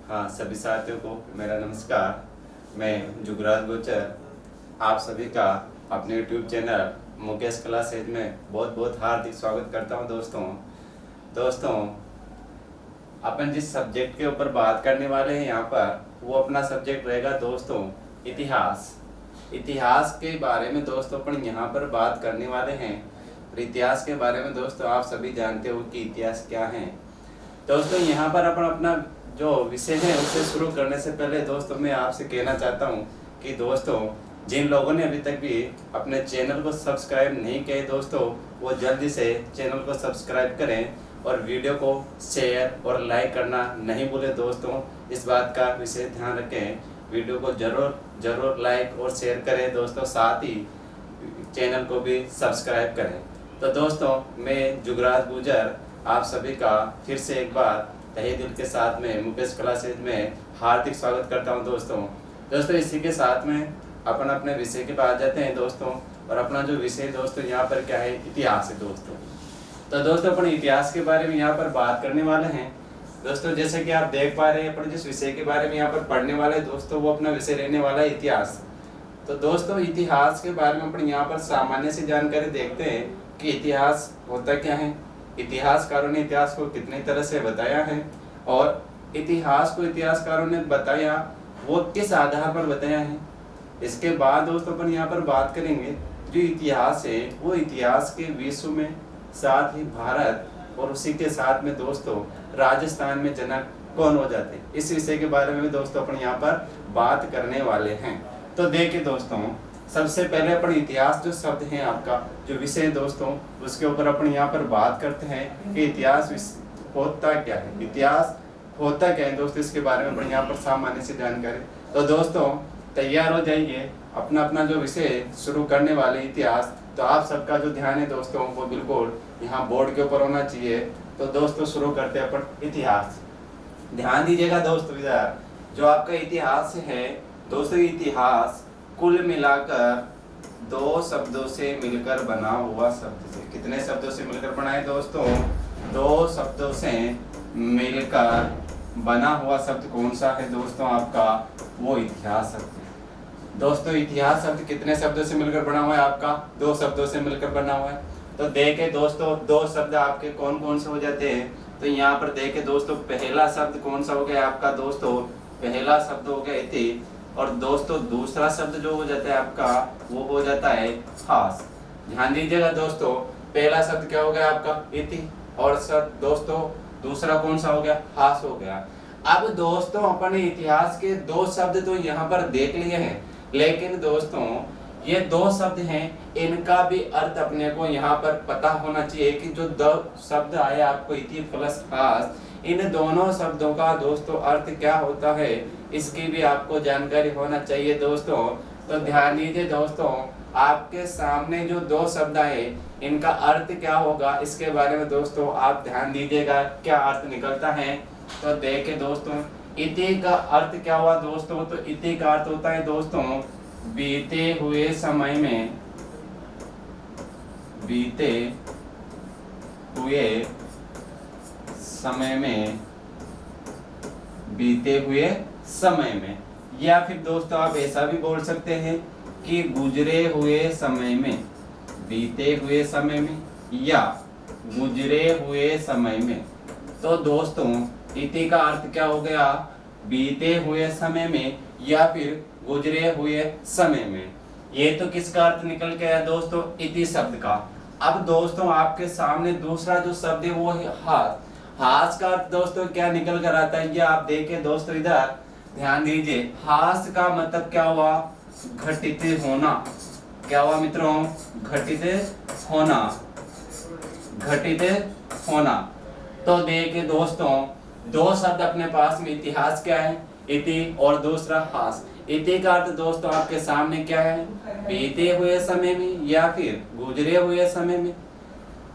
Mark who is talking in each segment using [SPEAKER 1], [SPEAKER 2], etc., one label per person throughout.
[SPEAKER 1] हाँ, सभी साथियों को मेरा नमस्कार। मैं जुगराज गुर्जर आप सभी का अपने यूट्यूब चैनल मुकेश क्लासेज में बहुत बहुत हार्दिक स्वागत करता हूँ। दोस्तों अपन जिस सब्जेक्ट के ऊपर बात करने वाले हैं यहाँ पर, वो अपना सब्जेक्ट रहेगा दोस्तों इतिहास। इतिहास के बारे में दोस्तों अपन यहाँ पर बात करने वाले हैं। और इतिहास के बारे में दोस्तों आप सभी जानते हो कि इतिहास क्या है। दोस्तों यहाँ पर अपन अपना जो विषय है उसे शुरू करने से पहले दोस्तों मैं आपसे कहना चाहता हूँ कि दोस्तों जिन लोगों ने अभी तक भी अपने चैनल को सब्सक्राइब नहीं किए दोस्तों, वो जल्दी से चैनल को सब्सक्राइब करें और वीडियो को शेयर और लाइक करना नहीं भूलें। दोस्तों इस बात का विशेष ध्यान रखें, वीडियो को जरूर लाइक और शेयर करें दोस्तों, साथ ही चैनल को भी सब्सक्राइब करें। तो दोस्तों मैं जुगराज गुर्जर आप सभी का फिर से एक बार तहे दिल के साथ में मुकेश क्लासेज में हार्दिक स्वागत करता हूं। दोस्तों इसी के साथ में अपन अपने विषय के पास जाते हैं दोस्तों। और अपना जो विषय दोस्तों यहाँ पर क्या है, इतिहास है दोस्तों। तो दोस्तों अपन इतिहास के बारे में यहाँ पर बात करने वाले हैं दोस्तों। जैसे कि आप देख पा रहे हैं, अपन जिस विषय के बारे में यहाँ पर पढ़ने वाले हैं दोस्तों, वो अपना विषय रहने वाला है इतिहास। तो दोस्तों इतिहास के बारे में अपन यहाँ पर सामान्य सी जानकारी देखते हैं कि इतिहास होता क्या है, इतिहासकारों ने इतिहास को कितनी तरह से बताया है, और इतिहासकारों ने बताया वो किस आधार पर बताया है। इसके बाद दोस्तों अपन यहाँ पर बात करेंगे जो इतिहास है वो इतिहास के विश्व में, साथ ही भारत और उसी के साथ में दोस्तों राजस्थान में जनक कौन हो जाते हैं। इस विषय के बारे में दोस्तों अपन यहाँ पर बात करने वाले हैं। तो देखिए दोस्तों, सबसे पहले अपन इतिहास जो शब्द है आपका जो विषय दोस्तों, उसके ऊपर अपन यहाँ पर बात करते हैं कि इतिहास होता क्या है, इतिहास होता क्या है दोस्तों। इसके बारे में अपन यहाँ पर सामान्य से जानकारी। तो दोस्तों तैयार हो जाइए, अपना अपना जो विषय शुरू करने वाले इतिहास। तो आप सबका जो ध्यान है दोस्तों वो बिल्कुल यहाँ बोर्ड के ऊपर होना चाहिए। तो दोस्तों शुरू करते हैं अपन इतिहास। ध्यान दीजिएगा दोस्तों, इधर जो आपका इतिहास है दोस्तों, इतिहास कुल मिलाकर दो शब्दों से मिलकर बना हुआ शब्द से, कितने शब्दों से मिलकर बना है दोस्तों, दो शब्दों से मिलकर बना हुआ शब्द कौन सा है दोस्तों आपका, वो इतिहास शब्द है। दोस्तों इतिहास शब्द कितने शब्दों से मिलकर बना हुआ है आपका, दो शब्दों से मिलकर बना हुआ है। तो देखे दोस्तों दो शब्द आपके कौन कौन से हो जाते हैं। तो यहाँ पर देखे दोस्तों, पहला शब्द कौन सा हो गया आपका दोस्तों, पहला शब्द हो गया इति। और दोस्तों दूसरा शब्द जो हो जाता है आपका वो हो जाता है हास। ध्यान दीजिएगा दोस्तों, पहला शब्द क्या हो गया आपका इति, और शब्द दोस्तों दूसरा कौन सा हो गया, हास हो गया। अब दोस्तों अपने इतिहास के दो शब्द तो यहाँ पर देख लिए हैं, लेकिन दोस्तों ये दो शब्द हैं, इनका भी अर्थ अपने को यहाँ पर पता होना चाहिए कि जो दो शब्द आए आपको इति प्लस हास, इन दोनों शब्दों का दोस्तों अर्थ क्या होता है, इसकी भी आपको जानकारी होना चाहिए दोस्तों। तो ध्यान दीजिए दोस्तों, आपके सामने जो दो शब्द आए इनका अर्थ क्या होगा, इसके बारे में दोस्तों आप ध्यान दीजिएगा क्या अर्थ निकलता है। तो देखे दोस्तों, इति का अर्थ क्या हुआ दोस्तों, तो इति का अर्थ होता है दोस्तों बीते हुए समय में, बीते हुए समय में, बीते हुए समय में, या फिर दोस्तों आप ऐसा भी बोल सकते हैं कि गुजरे हुए समय में, बीते हुए समय में या गुजरे हुए समय में। तो दोस्तों इति का अर्थ क्या हो गया, बीते हुए समय में या फिर गुजरे हुए समय में। ये तो किसका अर्थ निकल के आया दोस्तों, इति शब्द का। अब दोस्तों आपके सामने दूसरा जो शब्द है वो है हास। हास का अर्थ दोस्तों क्या निकल कर आता है, ये आप देखें दोस्तों, इधर ध्यान दीजिए। हास का मतलब क्या हुआ, घटित होना। क्या हुआ मित्रों, घटित होना, घटित होना। तो देखिए दोस्तों दो शब्द अपने पास में, इतिहास क्या है इति और दूसरा हास। इति का अर्थ दोस्तों आपके सामने क्या है, बीते हुए समय में या फिर गुजरे हुए समय में,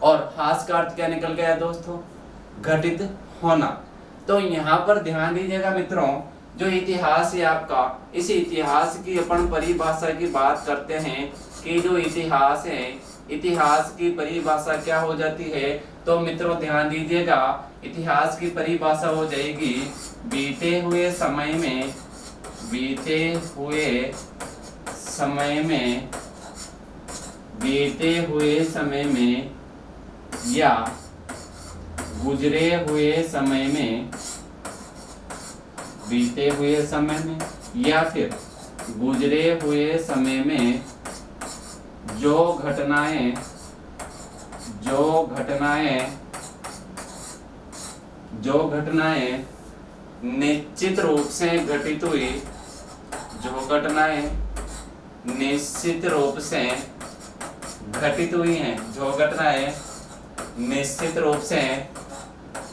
[SPEAKER 1] और हास का अर्थ क्या निकल गया दोस्तों, घटित होना। तो यहाँ पर ध्यान दीजिएगा मित्रों, जो इतिहास है आपका, इस इतिहास की अपन परिभाषा की बात करते हैं कि जो इतिहास है, इतिहास की परिभाषा क्या हो जाती है। तो मित्रों ध्यान दीजिएगा, इतिहास की परिभाषा हो जाएगी बीते हुए समय में, बीते हुए समय में, बीते हुए समय में या गुजरे हुए समय में, बीते हुए समय में या फिर गुजरे हुए समय में जो घटनाएं, जो घटनाएं, जो घटनाएं निश्चित रूप से घटित हुई, जो घटनाएं निश्चित रूप से घटित हुई हैं, जो घटनाएं निश्चित रूप से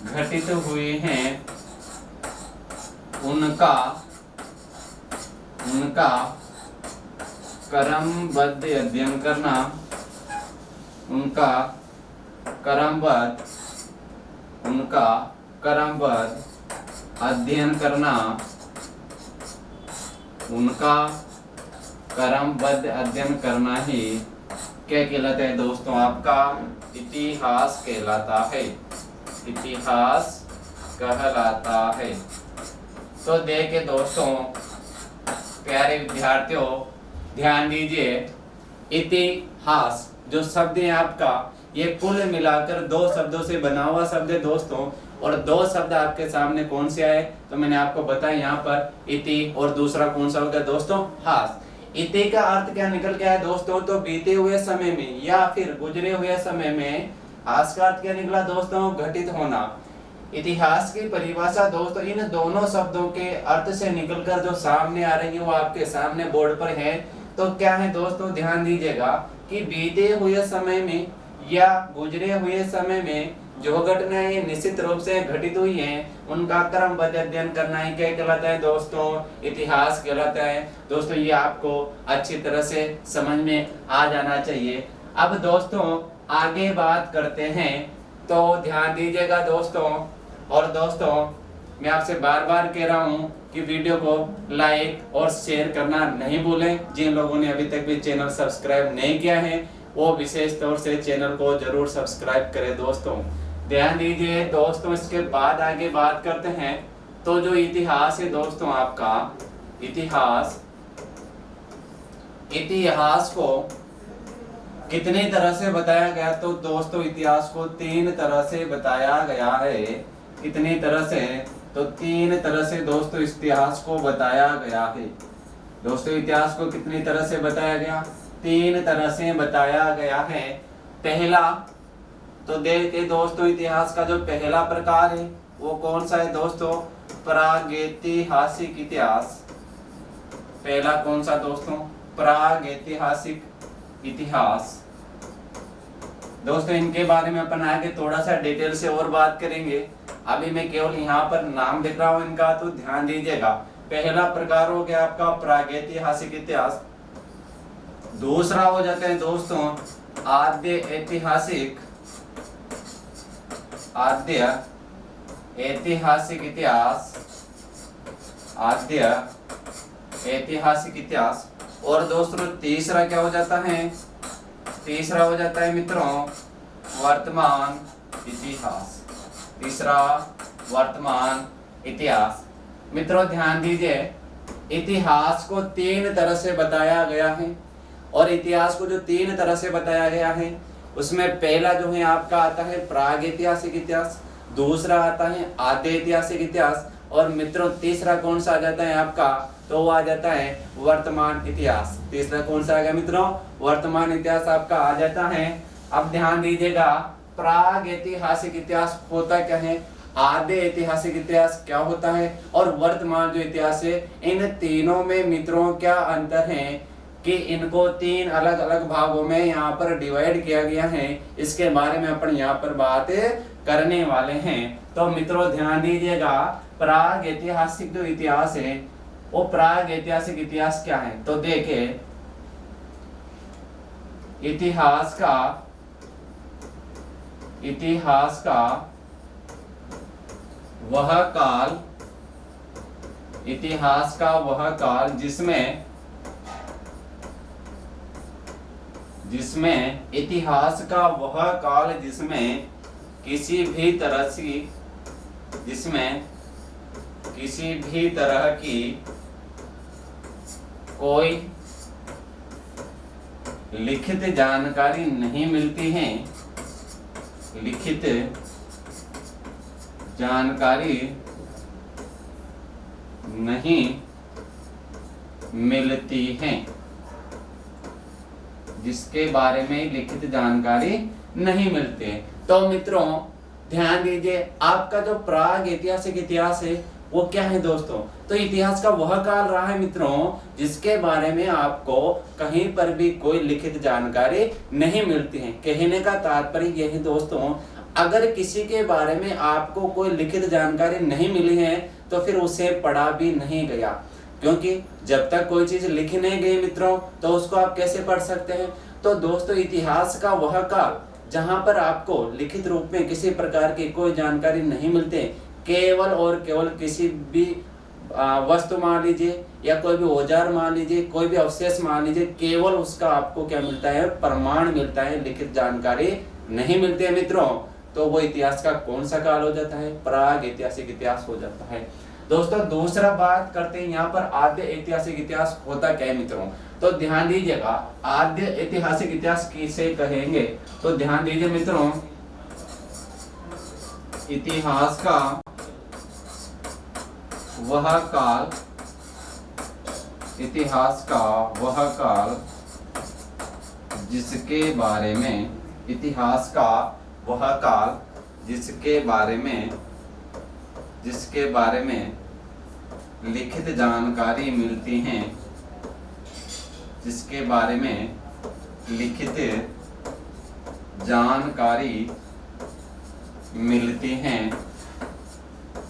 [SPEAKER 1] घटित हुई हैं, उनका क्रमबद्ध अध्ययन करना, उनका क्रमबद्ध अध्ययन करना, उनका क्रमबद्ध अध्ययन करना ही क्या कहलाता है दोस्तों? आपका इतिहास कहलाता है, इतिहास कहलाता है। तो देखिए दोस्तों, प्यारे विद्यार्थियों, ध्यान दीजिए, इतिहास जो शब्द है आपका, ये कुल मिलाकर दो शब्दों से बना हुआ शब्द है दोस्तों। और दो शब्द आपके सामने कौन से आए तो मैंने आपको बताया यहाँ पर इति, और दूसरा कौन सा होगा दोस्तों? हास। इति का अर्थ क्या निकल के आया दोस्तों? तो बीते हुए समय में या फिर गुजरे हुए समय में। हास का अर्थ क्या निकला दोस्तों? घटित होना। इतिहास की परिभाषा दोस्तों इन दोनों शब्दों के अर्थ से निकलकर जो सामने आ रही है वो आपके सामने बोर्ड पर है। तो क्या है दोस्तों, ध्यान दीजिएगा कि बीते हुए समय में या गुजरे हुए समय में जो घटनाएं निश्चित रूप से घटित हुई हैं, उनका क्रमबद्ध अध्ययन करना ही क्या कहलाता है दोस्तों? इतिहास कहलाता है। दोस्तों ये आपको अच्छी तरह से समझ में आ जाना चाहिए। अब दोस्तों आगे बात करते हैं, तो ध्यान दीजिएगा दोस्तों। और दोस्तों मैं आपसे बार बार कह रहा हूँ कि वीडियो को लाइक और शेयर करना नहीं भूलें। जिन लोगों ने अभी तक भी चैनल सब्सक्राइब नहीं किया है वो विशेष तौर से चैनल को जरूर सब्सक्राइब करें दोस्तों। ध्यान दीजिए दोस्तों, इसके बाद आगे बात करते हैं। तो जो इतिहास है दोस्तों आपका, इतिहास को कितनी तरह से बताया गया? तो दोस्तों इतिहास को तीन तरह से बताया गया है। कितनी तरह से? तो तीन तरह से दोस्तों इतिहास को बताया गया है। दोस्तों इतिहास को कितनी तरह से बताया गया? तीन तरह से बताया गया है। पहला तो देखते दोस्तों, इतिहास का जो पहला प्रकार है वो कौन सा है दोस्तों? प्रागैतिहासिक इतिहास। पहला कौन सा दोस्तों? प्रागैतिहासिक इतिहास। दोस्तों इनके बारे में अपन आगे थोड़ा सा डिटेल से और बात करेंगे। अभी मैं केवल यहाँ पर नाम लिख रहा हूँ इनका, तो ध्यान दीजिएगा। पहला प्रकार हो गया आपका प्रागैतिहासिक इतिहास। दूसरा हो जाता है दोस्तों आद्य ऐतिहासिक इतिहास, आद्य ऐतिहासिक इतिहास। और दोस्तों तीसरा क्या हो जाता है? तीसरा हो जाता है मित्रों वर्तमान इतिहास। तीसरा वर्तमान इतिहास। मित्रों ध्यान दीजिए, इतिहास को तीन तरह से बताया गया है। और इतिहास को जो तीन तरह से बताया गया है उसमें पहला जो है आपका आता है प्रागैतिहासिक इतिहास, दूसरा आता है आद्य ऐतिहासिक इतिहास, और मित्रों तीसरा कौन सा आ जाता है आपका? तो वो आ जाता है वर्तमान इतिहास। तीसरा कौन सा आ गया मित्रों? वर्तमान इतिहास आपका आ जाता है। अब ध्यान दीजिएगा, प्रागैतिहासिक इतिहास होता क्या है, आद्य ऐतिहासिक इतिहास क्या होता है, और वर्तमान जो इतिहास है, इन तीनों में मित्रों क्या अंतर है कि इनको तीन अलग अलग भागों में यहाँ पर डिवाइड किया गया है। इसके बारे में अपन यहाँ पर बात करने वाले हैं। तो मित्रों ध्यान दीजिएगा, प्रागैतिहासिक जो इतिहास है वो प्रागैतिहासिक इतिहास क्या है? तो देखिए इतिहास का वह काल, इतिहास का वह काल जिसमें इतिहास का वह काल जिसमें किसी भी तरह जिसमें किसी भी तरह की कोई लिखित जानकारी नहीं मिलती है, लिखित जानकारी नहीं मिलती है, जिसके बारे में लिखित जानकारी नहीं मिलती है। तो मित्रों ध्यान दीजिए, आपका जो प्राग ऐतिहासिक इतिहास है वो क्या है दोस्तों? तो इतिहास का वह काल रहा है मित्रों जिसके बारे में आपको कहीं पर भी कोई लिखित जानकारी नहीं मिलती है। कहने का तात्पर्य यह है दोस्तों, अगर किसी के बारे में आपको कोई लिखित जानकारी नहीं मिली है तो फिर उसे पढ़ा भी नहीं गया, क्योंकि जब तक कोई चीज लिखी नहीं गई मित्रों तो उसको आप कैसे पढ़ सकते हैं? तो दोस्तों इतिहास का वह काल जहां पर आपको लिखित रूप में किसी प्रकार की कोई जानकारी नहीं मिलते, केवल और केवल किसी भी वस्तु मान लीजिए या कोई भी औजार मान लीजिए, कोई भी अवशेष मान लीजिए, केवल उसका आपको क्या मिलता है? प्रमाण मिलता है, लिखित जानकारी नहीं मिलती है मित्रों। तो वो इतिहास का कौन सा काल हो जाता है? प्राग ऐतिहासिक इतिहास हो जाता है। दोस्तों दूसरा बात करते हैं यहाँ पर आद्य ऐतिहासिक इतिहास होता क्या है मित्रों? तो ध्यान दीजिएगा, आद्य ऐतिहासिक इतिहास किसे कहेंगे? तो ध्यान दीजिए मित्रों, इतिहास का वह काल, इतिहास का वह काल जिसके बारे में, इतिहास का वह काल जिसके बारे में लिखित जानकारी मिलती हैं, जिसके बारे में लिखित जानकारी मिलती हैं,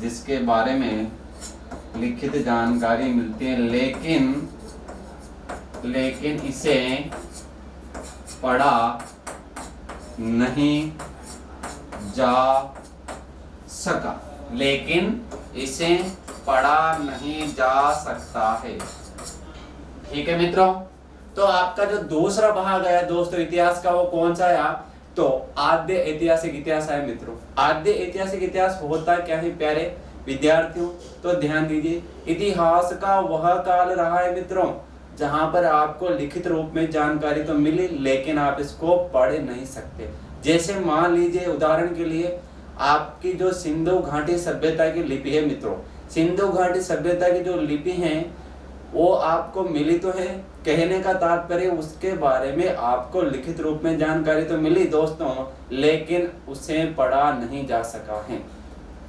[SPEAKER 1] जिसके बारे में लिखित जानकारी मिलती है, लेकिन इसे पढ़ा नहीं जा सका, लेकिन इसे पढ़ा नहीं जा सकता है। ठीक है मित्रों, तो आपका जो दूसरा भाग है दोस्तों इतिहास का वो कौन सा है? तो आद्य ऐतिहासिक इतिहास है मित्रों। आद्य ऐतिहासिक इतिहास होता क्या है प्यारे विद्यार्थियों? तो ध्यान दीजिए, इतिहास का वह काल रहा है मित्रों जहां पर आपको लिखित रूप में जानकारी तो मिली लेकिन आप इसको पढ़ नहीं सकते। जैसे मान लीजिए उदाहरण के लिए आपकी जो सिंधु घाटी सभ्यता की लिपि है मित्रों, सिंधु घाटी सभ्यता की जो लिपि है वो आपको मिली तो है, कहने का तात्पर्य उसके बारे में आपको लिखित रूप में जानकारी तो मिली दोस्तों, लेकिन उसे पढ़ा नहीं जा सका है।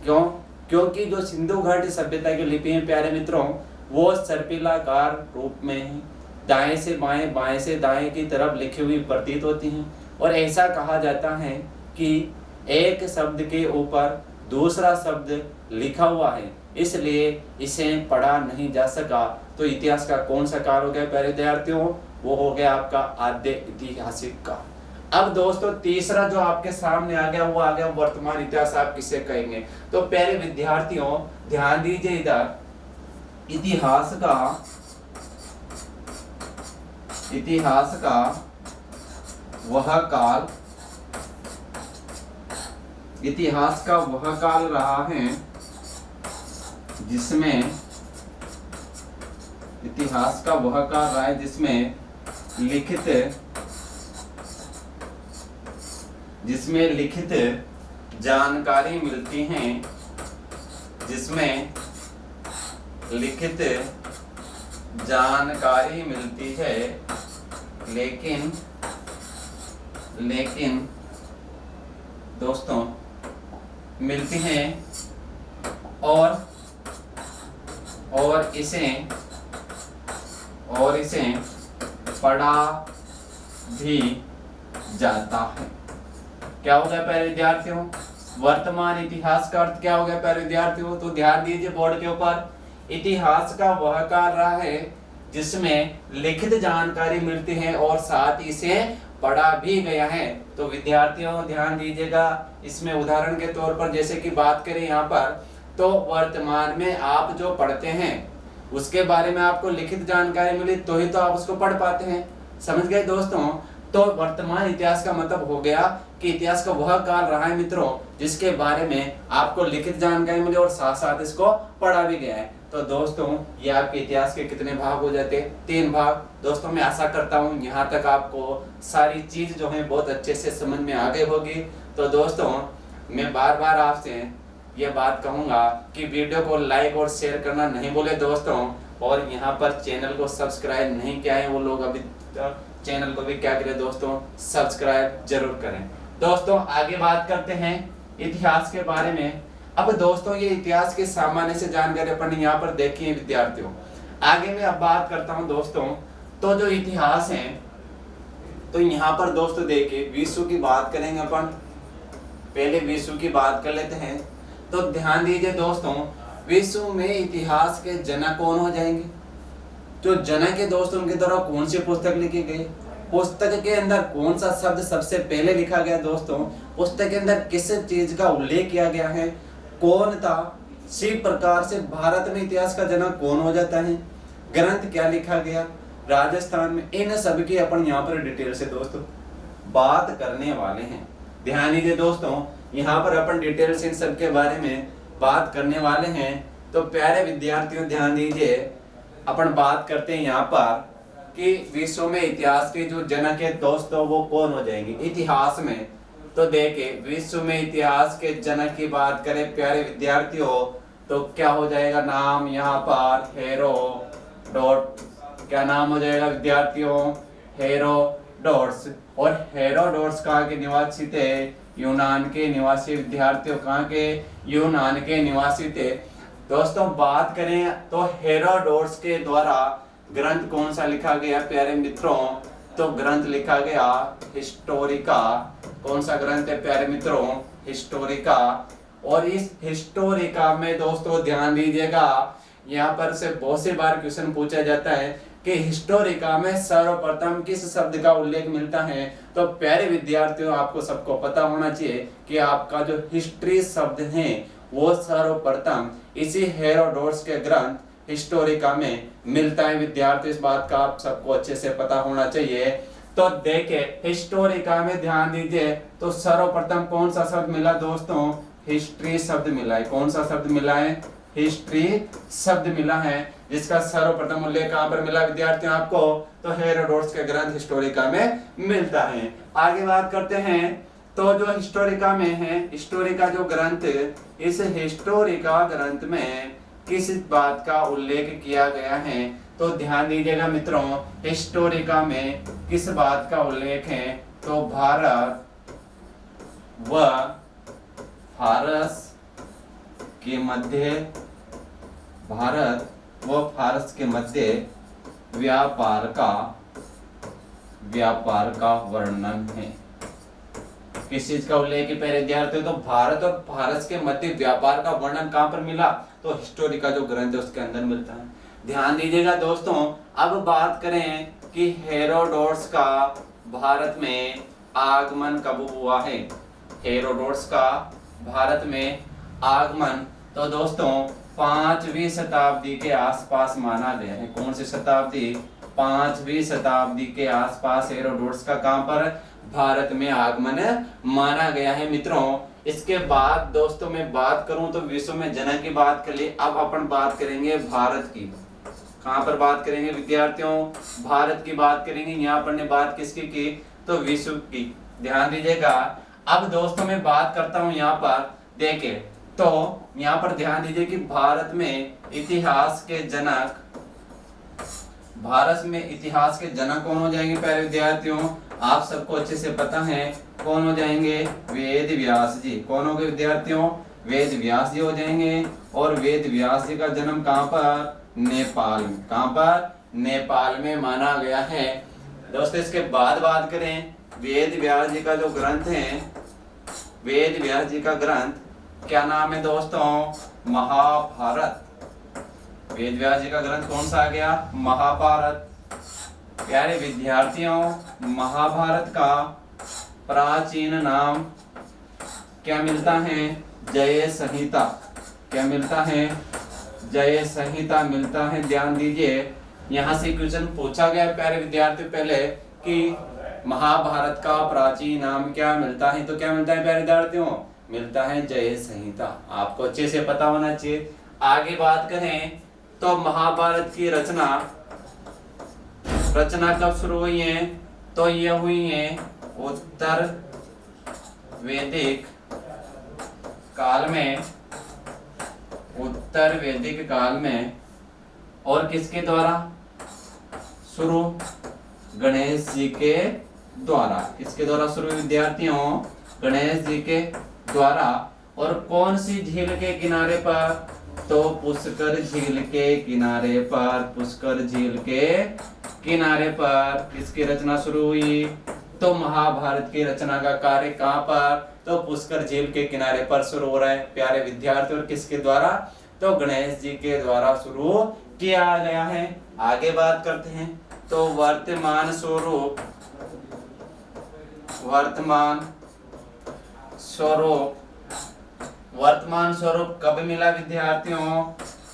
[SPEAKER 1] क्यों? क्योंकि जो सिंधु घाटी सभ्यता की लिपि है प्यारे मित्रों वो सर्पिलाकार रूप में है, दाएं से बाएं बाएं से दाएं की तरफ लिखी हुई प्रतीत होती हैं, और ऐसा कहा जाता है कि एक शब्द के ऊपर दूसरा शब्द लिखा हुआ है, इसलिए इसे पढ़ा नहीं जा सका। तो इतिहास का कौन सा काल हो गया प्यारे विद्यार्थियों? वो हो गया आपका आद्य ऐतिहासिक काल। अब दोस्तों तीसरा जो आपके सामने आ गया वो आ गया वर्तमान इतिहास। आप किसे कहेंगे? तो प्यारे विद्यार्थियों ध्यान दीजिए, इधर इतिहास का वह काल, इतिहास का वह काल रहा है जिसमें, इतिहास का वह काल रहा है जिसमें लिखित जानकारी मिलती हैं, जिसमें लिखित जानकारी मिलती है, लेकिन दोस्तों मिलती हैं और इसे पढ़ा भी जाता है। क्या हो गया प्यारे विद्यार्थियों? वर्तमान इतिहास का अर्थ क्या हो गया प्यारे विद्यार्थियों? तो ध्यान दीजिए बोर्ड के ऊपर, इतिहास का वह काल रहा है जिसमें लिखित जानकारी मिलती है और साथ ही इसे पढ़ा भी गया है। तो विद्यार्थियों ध्यान दीजिएगा, इसमें उदाहरण के तौर पर जैसे कि बात करें यहाँ पर, तो वर्तमान में आप जो पढ़ते हैं उसके बारे में आपको लिखित जानकारी मिली तो ही तो आप उसको पढ़ पाते हैं। समझ गए दोस्तों? तो वर्तमान इतिहास का मतलब हो गया कि इतिहास का वह काल रहा है मित्रों जिसके बारे में आपको लिखित जानकारी मिली और साथ साथ इसको पढ़ा भी गया है। तो दोस्तों ये आपके इतिहास के कितने भाग हो जाते हैं? 3 भाग। दोस्तों मैं आशा करता हूँ यहाँ तक आपको सारी चीज जो है बहुत अच्छे से समझ में आ गई होगी। तो दोस्तों मैं बार बार आपसे ये बात कहूंगा कि वीडियो को लाइक और शेयर करना नहीं भूले दोस्तों, और यहाँ पर चैनल को सब्सक्राइब नहीं किया है वो लोग अभी चैनल को भी क्या करें दोस्तों, सब्सक्राइब जरूर करें। दोस्तों आगे बात करते हैं इतिहास के बारे में। अब दोस्तों ये इतिहास के सामान्य से जानकारी अपन यहाँ पर देखिए विद्यार्थियों। आगे मैं अब बात करता हूँ दोस्तों, तो जो इतिहास है तो यहाँ पर दोस्तों देखिए विश्व की बात करेंगे अपन, पहले विश्व की बात कर लेते हैं। तो ध्यान दीजिए दोस्तों, विश्व में इतिहास के जनक कौन हो जाएंगे? जो जनक है दोस्तों उनके द्वारा कौन सी पुस्तक लिखी गई, पुस्तक के अंदर कौन सा शब्द सबसे पहले लिखा गया दोस्तों, पुस्तक के अंदर किस चीज का उल्लेख किया गया है, कौन था, इसी प्रकार से भारत में इतिहास का जनक कौन हो जाता है, ग्रंथ क्या लिखा गया राजस्थान में, इन सब की अपन यहाँ पर डिटेल से दोस्तों बात करने वाले हैं। ध्यान दीजिए दोस्तों, यहाँ पर अपन डिटेल से इन सब के बारे में बात करने वाले हैं। तो प्यारे विद्यार्थियों ध्यान दीजिए, अपन बात करते हैं यहाँ पर कि विश्व में इतिहास के जो जनक है दोस्तों वो कौन हो जाएंगे इतिहास में। तो देखिए विश्व में इतिहास के जनक की बात करें प्यारे विद्यार्थियों तो क्या हो जाएगा नाम यहाँ पर हेरोडोट, क्या नाम हो जाएगा विद्यार्थियों, हेरोडोट्स। और हेरोडोट्स कहाँ के निवासी थे? यूनान के निवासी विद्यार्थियों, कहाँ के? यूनान के निवासी थे। दोस्तों बात करें तो हेरोडोट्स के द्वारा ग्रंथ कौन सा लिखा गया प्यारे मित्रों? तो ग्रंथ लिखा गया हिस्टोरिका। कौन सा ग्रंथ है प्यारे मित्रों? हिस्टोरिका। और इस हिस्टोरिका में दोस्तों ध्यान दीजिएगा, यहाँ पर से बहुत से बार क्वेश्चन पूछा जाता है कि हिस्टोरिका में सर्वप्रथम किस शब्द का उल्लेख मिलता है। तो प्यारे विद्यार्थियों आपको सबको पता होना चाहिए कि आपका जो हिस्ट्री शब्द है वो सर्वप्रथम इसी हेरोडोट्स के ग्रंथ हिस्टोरिका में मिलता है। विद्यार्थी इस बात का आप सबको अच्छे से पता होना चाहिए। तो देखिए हिस्टोरिका में ध्यान दीजिए तो सर्वप्रथम कौन सा शब्द मिला दोस्तों? हिस्ट्री शब्द मिला है। कौन सा शब्द मिला है? हिस्ट्री शब्द मिला है, जिसका सर्वप्रथम उल्लेख कहां पर मिला विद्यार्थियों आपको? तो हेरोडोट्स के ग्रंथ हिस्टोरिका में मिलता है। आगे बात करते हैं तो जो हिस्टोरिका में है, हिस्टोरिका जो ग्रंथ, इस हिस्टोरिका ग्रंथ में किस बात का उल्लेख किया गया है? तो ध्यान दीजिएगा मित्रों, हिस्टोरिका में किस बात का उल्लेख है? तो भारत व फारस के मध्य, भारत व फारस के मध्य व्यापार का वर्णन है। किस चीज का उल्लेख है पहले विद्यार्थियों? तो भारत और फारस के मध्य व्यापार का वर्णन कहां पर मिला? तो हिस्टोरिका जो ग्रंथ है उसके अंदर मिलता है। ध्यान दीजिएगा दोस्तों, अब बात करें कि हेरोडोट्स का भारत में आगमन कब हुआ है? हेरोडोट्स का भारत में आगमन तो दोस्तों 5वीं शताब्दी के आसपास माना गया है। कौन सी शताब्दी? 5वीं शताब्दी के आसपास हेरोडोट्स का कहां पर? भारत में आगमन माना गया है मित्रों। इसके बाद दोस्तों मैं बात करूं तो विश्व में जनक की बात कर ली। अब अपन बात करेंगे भारत की। कहां पर बात करेंगे विद्यार्थियों? भारत की बात करेंगे। यहाँ पर ने बात किसकी की? तो विश्व की। ध्यान दीजिएगा। अब दोस्तों मैं बात करता हूं यहाँ पर, देखिए तो यहाँ पर ध्यान दीजिए कि भारत में इतिहास के जनक, भारत में इतिहास के जनक कौन हो जाएंगे प्यारे विद्यार्थियों? आप सबको अच्छे से पता है कौन हो जाएंगे? वेद व्यास जी। कौन हो गए विद्यार्थियों? वेद व्यास जी हो जाएंगे। और वेद व्यास जी का जन्म कहां पर? नेपाल में। कहां पर? नेपाल में माना गया है। दोस्तों इसके बाद बात करें वेद व्यास जी का जो ग्रंथ है, वेद व्यास जी का ग्रंथ क्या नाम है दोस्तों? महाभारत। वेद व्यास जी का ग्रंथ कौन सा आ गया? महाभारत। प्यारे विद्यार्थियों महाभारत का प्राचीन नाम क्या मिलता है? जय संहिता। क्या मिलता है? जय संहिता मिलता है। ध्यान दीजिए यहाँ से क्वेश्चन पूछा गया प्यारे विद्यार्थियों पहले कि महाभारत का प्राचीन नाम क्या मिलता है? तो क्या मिलता है प्यारे विद्यार्थियों? मिलता है जय संहिता। आपको अच्छे से पता होना चाहिए। आगे बात करें तो महाभारत की रचना कब शुरू हुई है? तो ये हुई है उत्तर वैदिक काल में, उत्तर वैदिक काल में। और किसके द्वारा शुरू? गणेश जी के द्वारा। किसके द्वारा शुरू विद्यार्थियों? गणेश जी के द्वारा। और कौन सी झील के किनारे पर? तो पुष्कर झील के किनारे पर, पुष्कर झील के किनारे पर किसकी रचना शुरू हुई? तो महाभारत की रचना का कार्य कहां पर? तो पुष्कर झील के किनारे पर शुरू हो रहा है प्यारे विद्यार्थी। और किसके द्वारा? तो गणेश जी के द्वारा शुरू किया गया है। आगे बात करते हैं तो वर्तमान स्वरूप, वर्तमान स्वरूप कब मिला विद्यार्थियों?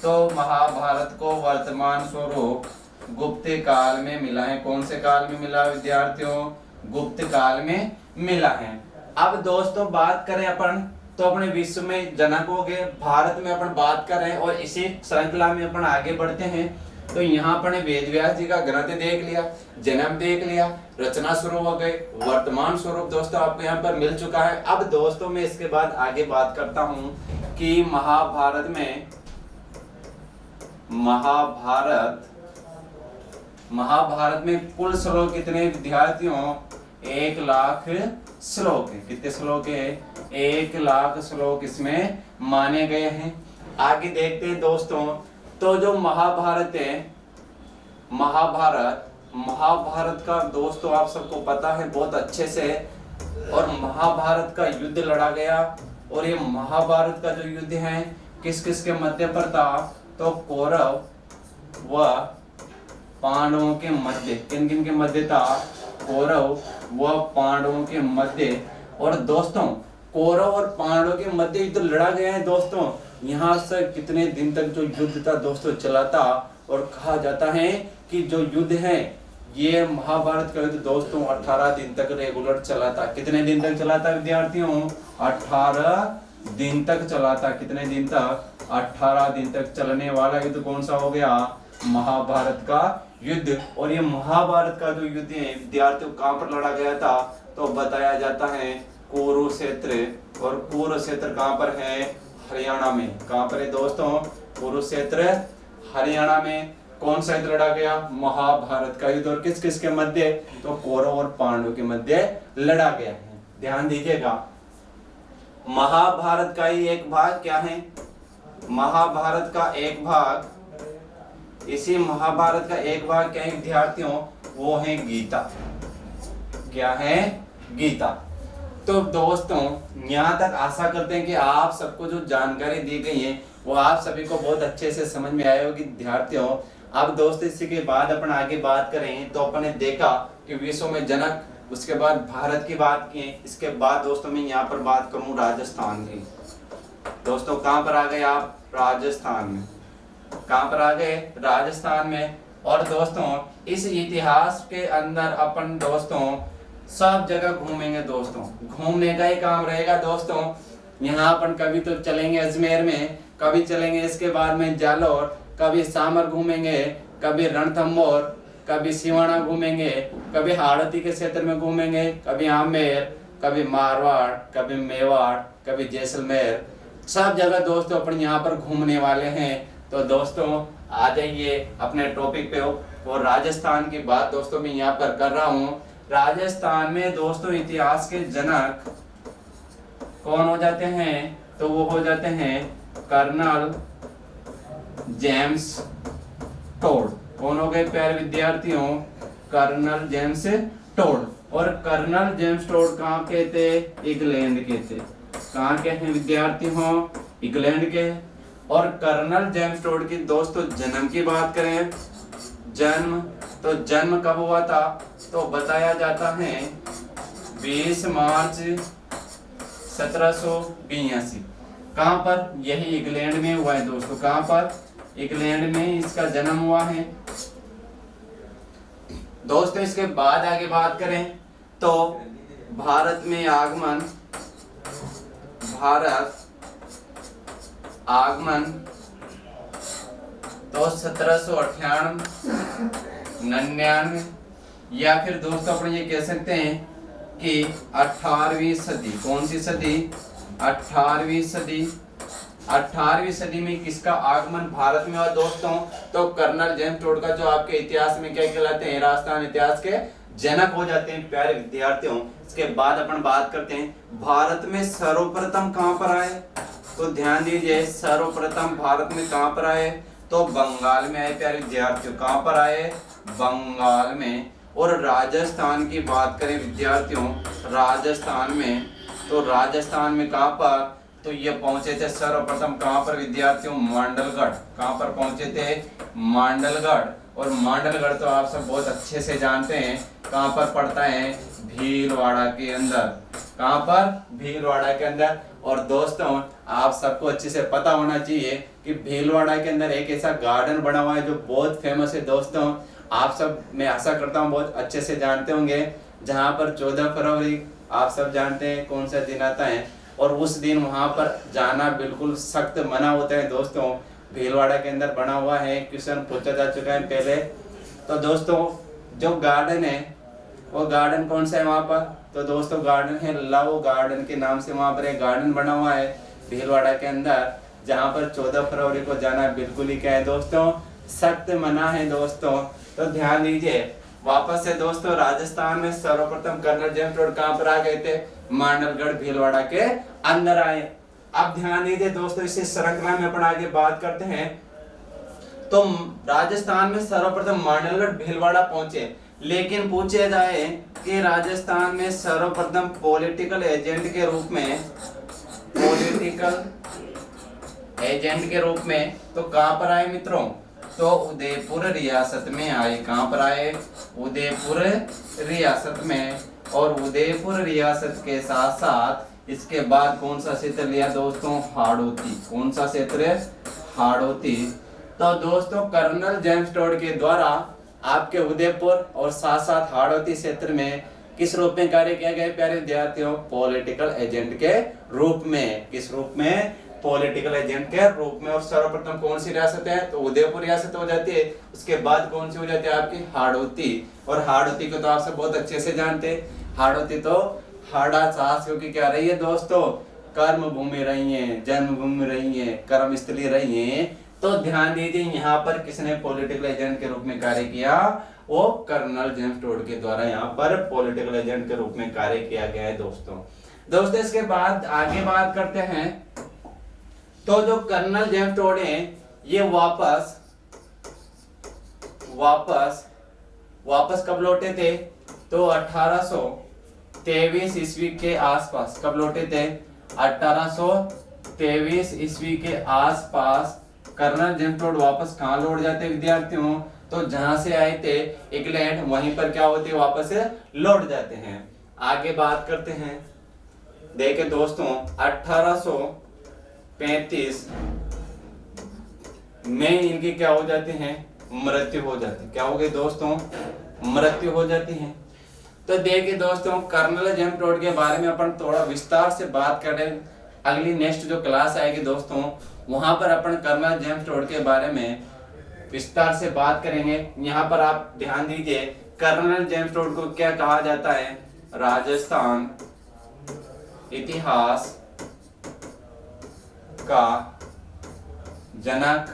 [SPEAKER 1] तो महाभारत को वर्तमान स्वरूप गुप्त काल में मिला है। कौन से काल में मिला विद्यार्थियों? गुप्त काल में मिला है। अब दोस्तों बात करें अपन तो अपने विश्व में जनकों के भारत में अपन बात कर रहे हैं और इसी श्रृंखला में अपन आगे बढ़ते हैं। तो यहाँ पर वेद व्यास जी का ग्रंथ देख लिया, जन्म देख लिया, रचना शुरू हो गई, वर्तमान स्वरूप दोस्तों आपको यहाँ पर मिल चुका है। अब दोस्तों मैं इसके बाद आगे बात करता हूँ कि महाभारत में कुल श्लोक कितने विद्यार्थियों? 1,00,000 श्लोक है। कितने श्लोक है? 1,00,000 श्लोक इसमें माने गए हैं। आगे देखते हैं दोस्तों तो जो महाभारत है, महाभारत का दोस्तों आप सबको पता है बहुत अच्छे से। और महाभारत का युद्ध लड़ा गया। और ये महाभारत का जो युद्ध है किस किस के मध्य पर था? तो कौरव व पांडवों के मध्य। किन किन के मध्य था? कौरव व पांडवों के मध्य। और दोस्तों कौरव और पांडवों के मध्य युद्ध लड़ा गया है दोस्तों। यहाँ से कितने दिन तक जो युद्ध था दोस्तों चला था। और कहा जाता है कि जो युद्ध है ये महाभारत का युद्ध दोस्तों 18 दिन तक रेगुलर चला था। कितने दिन तक चला था विद्यार्थियों? 18 दिन तक चला था। कितने दिन तक? 18 दिन तक चलने वाला युद्ध कौन सा हो गया? महाभारत का युद्ध। और ये महाभारत का जो युद्ध है विद्यार्थियों कहाँ पर लड़ा गया था? तो बताया जाता है कुरुक्षेत्र। और कुरुक्षेत्र कहाँ पर है? हरियाणा में। कहाँ पर है दोस्तों? कुरुक्षेत्र हरियाणा में। कौन सा युद्ध लड़ा गया? महाभारत का युद्ध। और किस किस के मध्य? तो कौरव और पांडवों के मध्य लड़ा गया है। ध्यान दीजिएगा। महाभारत का ही एक भाग क्या है? महाभारत का एक भाग, इसी महाभारत का एक भाग क्या है विद्यार्थियों? वो है गीता। क्या है? गीता। तो दोस्तों यहाँ तक आशा करते हैं कि आप सबको जो जानकारी दी गई है वो आप सभी को बहुत अच्छे से समझ में आए होगी विद्यार्थियों। अब दोस्तों इसी के बाद अपन आगे बात करें तो अपन ने देखा कि विश्व में जनक, उसके बाद भारत की बात की। इसके बाद दोस्तों मैं यहाँ पर बात करूँ राजस्थान की। दोस्तों कहाँ पर आ गए आप? राजस्थान में। कहाँ पर आ गए? राजस्थान में। और दोस्तों इस इतिहास के अंदर अपन दोस्तों सब जगह घूमेंगे दोस्तों। घूमने का ही काम रहेगा दोस्तों। यहाँ अपन कभी तो चलेंगे अजमेर में, कभी चलेंगे इसके बाद में जालोर, कभी सामर घूमेंगे, कभी रणथंभौर, कभी सिवाना घूमेंगे, कभी हाड़ौती के क्षेत्र में घूमेंगे, कभी आमेर, कभी मारवाड़, कभी मेवाड़, कभी जैसलमेर। सब जगह दोस्तों अपन यहाँ पर घूमने वाले हैं। तो दोस्तों आ जाइए अपने टॉपिक पे। और राजस्थान की बात दोस्तों मैं यहाँ पर कर रहा हूँ। राजस्थान में दोस्तों इतिहास के जनक कौन हो जाते हैं? तो वो हो जाते हैं कर्नल जेम्स टोड। कौन हो गए प्यारे विद्यार्थियों? Colonel James Tod. और कर्नल जेम्स टोड कहाँ के थे? इंग्लैंड के थे। कहाँ के हैं विद्यार्थियों? इंग्लैंड के। और कर्नल जेम्स टोड की दोस्तों जन्म की बात करें, जन्म कब हुआ था? तो बताया जाता है 20 मार्च 1782। कहाँ पर? यही इंग्लैंड में हुआ है दोस्तों। कहाँ पर? इंग्लैंड में इसका जन्म हुआ है दोस्तों। इसके बाद आगे बात करें तो भारत में आगमन तो 1798-99, या फिर दोस्तों अपन ये कह सकते हैं कि 18वीं सदी। कौन सी सदी? 18वीं सदी। 18वीं सदी में किसका आगमन भारत में हुआ दोस्तों? तो कर्नल जेम्स टोड का, जो आपके इतिहास में क्या कहलाते हैं? राजस्थान इतिहास के जनक हो जाते हैं प्यारे विद्यार्थियों। इसके बाद अपन बात करते हैं भारत में सर्वप्रथम कहां पर आए। तो ध्यान दीजिए, सर्वप्रथम भारत में कहां पर आए? तो बंगाल में आए प्यारे विद्यार्थियों। कहां पर आए? बंगाल में। और राजस्थान की बात करें विद्यार्थियों, राजस्थान में, तो राजस्थान में कहां पर? तो ये पहुंचे थे सर्वप्रथम कहां पर विद्यार्थियों? मांडलगढ़। कहां पर पहुंचे थे? मांडलगढ़। और मांडलगढ़ तो आप सब बहुत अच्छे से जानते हैं कहां पर पड़ता है? भीलवाड़ा के अंदर। कहां पर? भीलवाड़ा के अंदर। और दोस्तों आप सबको अच्छे से पता होना चाहिए कि भीलवाड़ा के अंदर एक ऐसा गार्डन बना हुआ है जो बहुत फेमस है दोस्तों। आप सब, मैं आशा करता हूँ, बहुत अच्छे से जानते होंगे, जहां पर 14 फरवरी आप सब जानते हैं कौन सा दिन आता है, और उस दिन वहां पर जाना बिल्कुल सख्त मना होता है दोस्तों। भीलवाड़ा के अंदर बना हुआ है, क्वेश्चन पूछा जा चुका है पहले। तो दोस्तों जो गार्डन है वो गार्डन कौन सा है वहां पर? तो दोस्तों गार्डन है लव गार्डन के नाम से वहां पर एक गार्डन बना हुआ है भीलवाड़ा के अंदर, जहां पर 14 फरवरी को जाना बिल्कुल ही क्या है दोस्तों? सख्त मना है दोस्तों। तो ध्यान दीजिए, वापस से दोस्तों राजस्थान में सर्वप्रथम कर्नल जेम्स टोड कहां पर आ गए थे? मांडलगढ़ भीलवाड़ा के अंदर आए। अब ध्यान दीजिए दोस्तों, इसी श्रृंखला में अपन आगे बात करते हैं। तो राजस्थान में सर्वप्रथम मांडलगढ़ भीलवाड़ा पहुंचे, लेकिन पूछे जाए कि राजस्थान में सर्वप्रथम पॉलिटिकल एजेंट के रूप में तो कहां पर आए मित्रों? तो उदयपुर रियासत में आए। कहां पर आए? उदयपुर रियासत में। और उदयपुर रियासत के साथ साथ इसके बाद कौन सा क्षेत्र लिया दोस्तों? हाड़ौती। कौन सा क्षेत्र? हाड़ौती। तो दोस्तों कर्नल जेम्स टोड के द्वारा आपके उदयपुर और साथ साथ हाड़ौती क्षेत्र में किस रूप में कार्य किया गया प्यारे विद्यार्थियों? पॉलिटिकल एजेंट के रूप में। किस रूप में? पॉलिटिकल एजेंट के रूप में। और सर्वप्रथम कौन सी रियासत है? तो उदयपुर रियासत हो जाती है। उसके बाद कौन सी हो जाती है आपकी? हाड़ौती। और हाड़ौती को तो आप सब बहुत अच्छे से जानते हैं। हाड़ौती तो हाड़ा शासकों की क्या रही है दोस्तों? कर्म भूमि रही है, जन्मभूमि रही है, कर्म स्थली रही है। तो ध्यान दीजिए, यहाँ पर किसने पॉलिटिकल एजेंट के रूप में कार्य किया? वो कर्नल जेम्स टोड के द्वारा यहाँ पर पॉलिटिकल एजेंट के रूप में कार्य किया गया है दोस्तों। इसके बाद आगे बात करते हैं। तो जो कर्नल जेम्स टोड है ये वापस कब लौटे थे? तो 1823 ईस्वी के आसपास। कब लौटे थे? 1823 ईस्वी के आसपास कर्नल जेम्स टोड वापस कहां लौट जाते विद्यार्थियों? तो जहां से आए थे इंग्लैंड, वहीं पर क्या होते? वापस लौट जाते हैं। आगे बात करते हैं। देखे दोस्तों 1835 में इनकी क्या हो जाते हैं? मृत्यु हो जाती है। क्या हो गई दोस्तों? मृत्यु हो जाती है। तो देखिए दोस्तों कर्नल जेम्स टोड के बारे में अपन थोड़ा विस्तार से बात करें। अगली नेक्स्ट जो क्लास आएगी दोस्तों वहां पर अपन कर्नल जेम्स टोड के बारे में विस्तार से बात करेंगे। यहाँ पर आप ध्यान दीजिए, कर्नल जेम्स टोड को क्या कहा जाता है? राजस्थान इतिहास का जनक,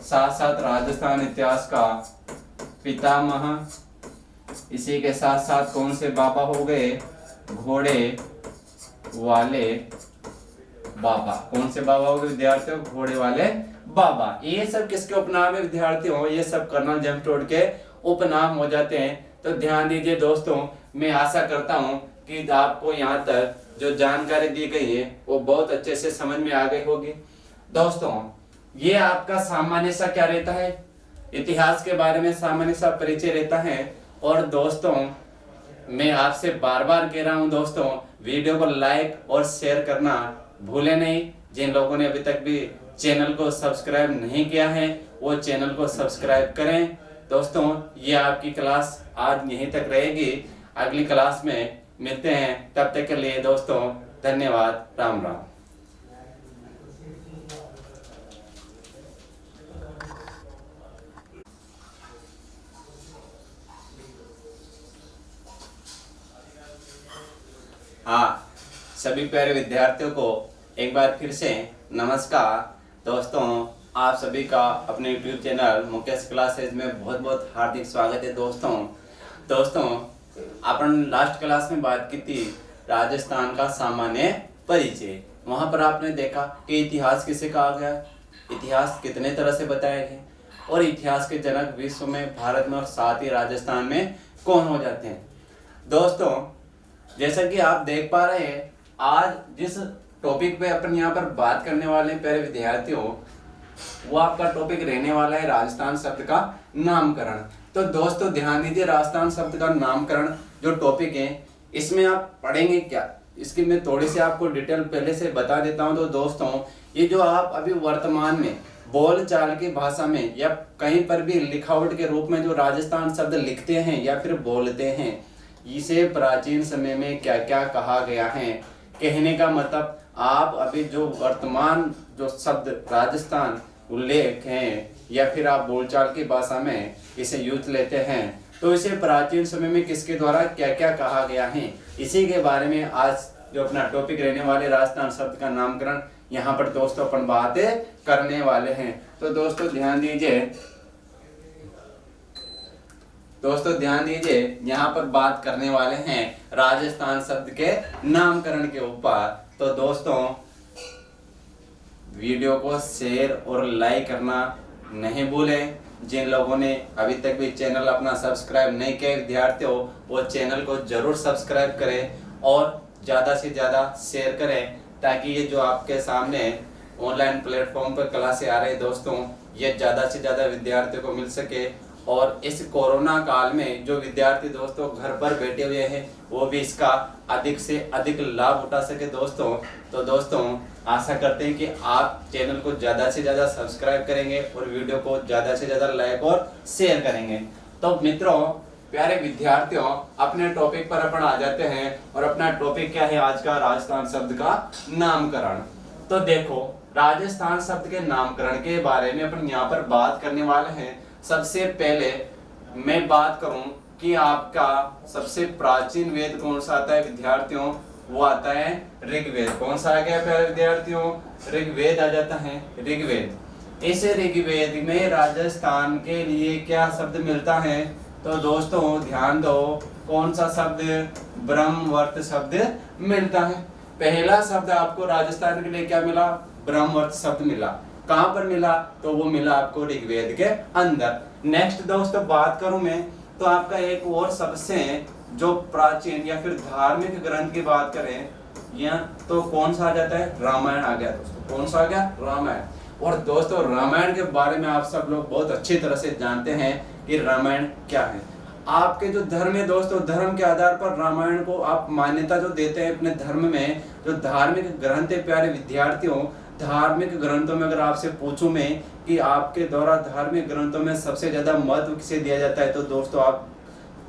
[SPEAKER 1] साथ साथ राजस्थान इतिहास का पितामह। इसी के साथ साथ कौन से बाबा हो गए? घोड़े वाले बाबा। कौन से बाबा हो गए विद्यार्थियों? घोड़े वाले बाबा। ये सब किसके उपनाम है विद्यार्थियों? ये सब कर्नल जेम्स टोड के उपनाम हो जाते हैं। तो ध्यान दीजिए दोस्तों, मैं आशा करता हूं कि आपको यहाँ तक जो जानकारी दी गई है वो बहुत अच्छे से समझ में आ गई होगी। दोस्तों ये आपका सामान्य सा क्या रहता है? इतिहास के बारे में सामान्य सा परिचय रहता है। और दोस्तों मैं आपसे बार बार कह रहा हूं दोस्तों, वीडियो को लाइक और शेयर करना भूले नहीं। जिन लोगों ने अभी तक भी चैनल को सब्सक्राइब नहीं किया है वो चैनल को सब्सक्राइब करें। दोस्तों ये आपकी क्लास आज यहीं तक रहेगी। अगली क्लास में मिलते हैं, तब तक के लिए दोस्तों धन्यवाद। राम राम। हाँ, सभी प्यारे विद्यार्थियों को एक बार फिर से नमस्कार। दोस्तों आप सभी का अपने YouTube चैनल मुकेश क्लासेज में बहुत बहुत हार्दिक स्वागत है। दोस्तों अपन लास्ट क्लास में बात की थी राजस्थान का सामान्य परिचय। वहाँ पर आपने देखा कि इतिहास किसे कहा गया, इतिहास कितने तरह से बताया गया और इतिहास के जनक विश्व में, भारत में और साथ ही राजस्थान में कौन हो जाते हैं। दोस्तों जैसा कि आप देख पा रहे हैं, आज जिस टॉपिक पे अपन यहाँ पर बात करने वाले हैं प्यारे विद्यार्थियों, वो आपका टॉपिक रहने वाला है राजस्थान शब्द का नामकरण। तो दोस्तों ध्यान दीजिए, राजस्थान शब्द का नामकरण जो टॉपिक है इसमें आप पढ़ेंगे क्या, इसकी मैं थोड़ी सी आपको डिटेल पहले से बता देता हूँ। तो दोस्तों ये जो आप अभी वर्तमान में बोल चाल की भाषा में या कहीं पर भी लिखावट के रूप में जो राजस्थान शब्द लिखते हैं या फिर बोलते हैं, इसे प्राचीन समय में क्या क्या कहा गया है। कहने का मतलब आप अभी जो वर्तमान जो शब्द राजस्थान उल्लेख हैं या फिर आप बोलचाल की भाषा में इसे यूज लेते हैं, तो इसे प्राचीन समय में किसके द्वारा क्या क्या कहा गया है, इसी के बारे में आज जो अपना टॉपिक रहने वाले राजस्थान शब्द का नामकरण यहाँ पर दोस्तों अपन बातें करने वाले हैं। तो दोस्तों ध्यान दीजिए, यहाँ पर बात करने वाले हैं राजस्थान शब्द के नामकरण के ऊपर। तो दोस्तों वीडियो को शेयर और लाइक करना नहीं भूलें। जिन लोगों ने अभी तक भी चैनल अपना सब्सक्राइब नहीं किया विद्यार्थियों, वो चैनल को जरूर सब्सक्राइब करें और ज़्यादा से ज़्यादा शेयर करें, ताकि ये जो आपके सामने ऑनलाइन प्लेटफॉर्म पर क्लासें आ रही है दोस्तों, ये ज़्यादा से ज़्यादा विद्यार्थियों को मिल सके। और इस कोरोना काल में जो विद्यार्थी दोस्तों घर पर बैठे हुए हैं, वो भी इसका अधिक से अधिक लाभ उठा सके दोस्तों। तो दोस्तों आशा करते हैं कि आप चैनल को ज़्यादा से ज़्यादा सब्सक्राइब करेंगे और वीडियो को ज़्यादा से ज़्यादा लाइक और शेयर करेंगे। तो मित्रों प्यारे विद्यार्थियों, अपने टॉपिक पर अपन आ जाते हैं और अपना टॉपिक क्या है आज का, राजस्थान शब्द का नामकरण। तो देखो राजस्थान शब्द के नामकरण के बारे में अपन यहाँ पर बात करने वाले हैं। सबसे पहले मैं बात करूं कि आपका सबसे प्राचीन वेद कौन सा आता है विद्यार्थियों, वो आता है ऋग्वेद। कौन सा आ गया प्यारे विद्यार्थियों, ऋग्वेद आ जाता है, ऋग्वेद। इस ऋग्वेद में राजस्थान के लिए क्या शब्द मिलता है, तो दोस्तों ध्यान दो, कौन सा शब्द, ब्रह्मवर्त शब्द मिलता है। पहला शब्द आपको राजस्थान के लिए क्या मिला, ब्रह्मवर्त शब्द मिला। कहां पर मिला, तो वो मिला आपको ऋग्वेद के अंदर। नेक्स्ट दोस्तों बात करूं मैं, तो आपका एक और सबसे जो प्राचीन या फिर धार्मिक ग्रंथ की बात करें यहाँ, तो कौन सा आ जाता है, रामायण आ गया दोस्तों। कौन सा आ गया, रामायण। और दोस्तों रामायण के बारे में आप सब लोग बहुत अच्छी तरह से जानते हैं कि रामायण क्या है। आपके जो धर्म है दोस्तों, धर्म के आधार पर रामायण को आप मान्यता जो देते हैं अपने धर्म में, जो धार्मिक ग्रंथ है प्यारे विद्यार्थियों, धार्मिक ग्रंथों में अगर आपसे पूछूं मैं कि आपके द्वारा धार्मिक ग्रंथों में सबसे ज्यादा महत्व किसे दिया जाता है, तो दोस्तों आप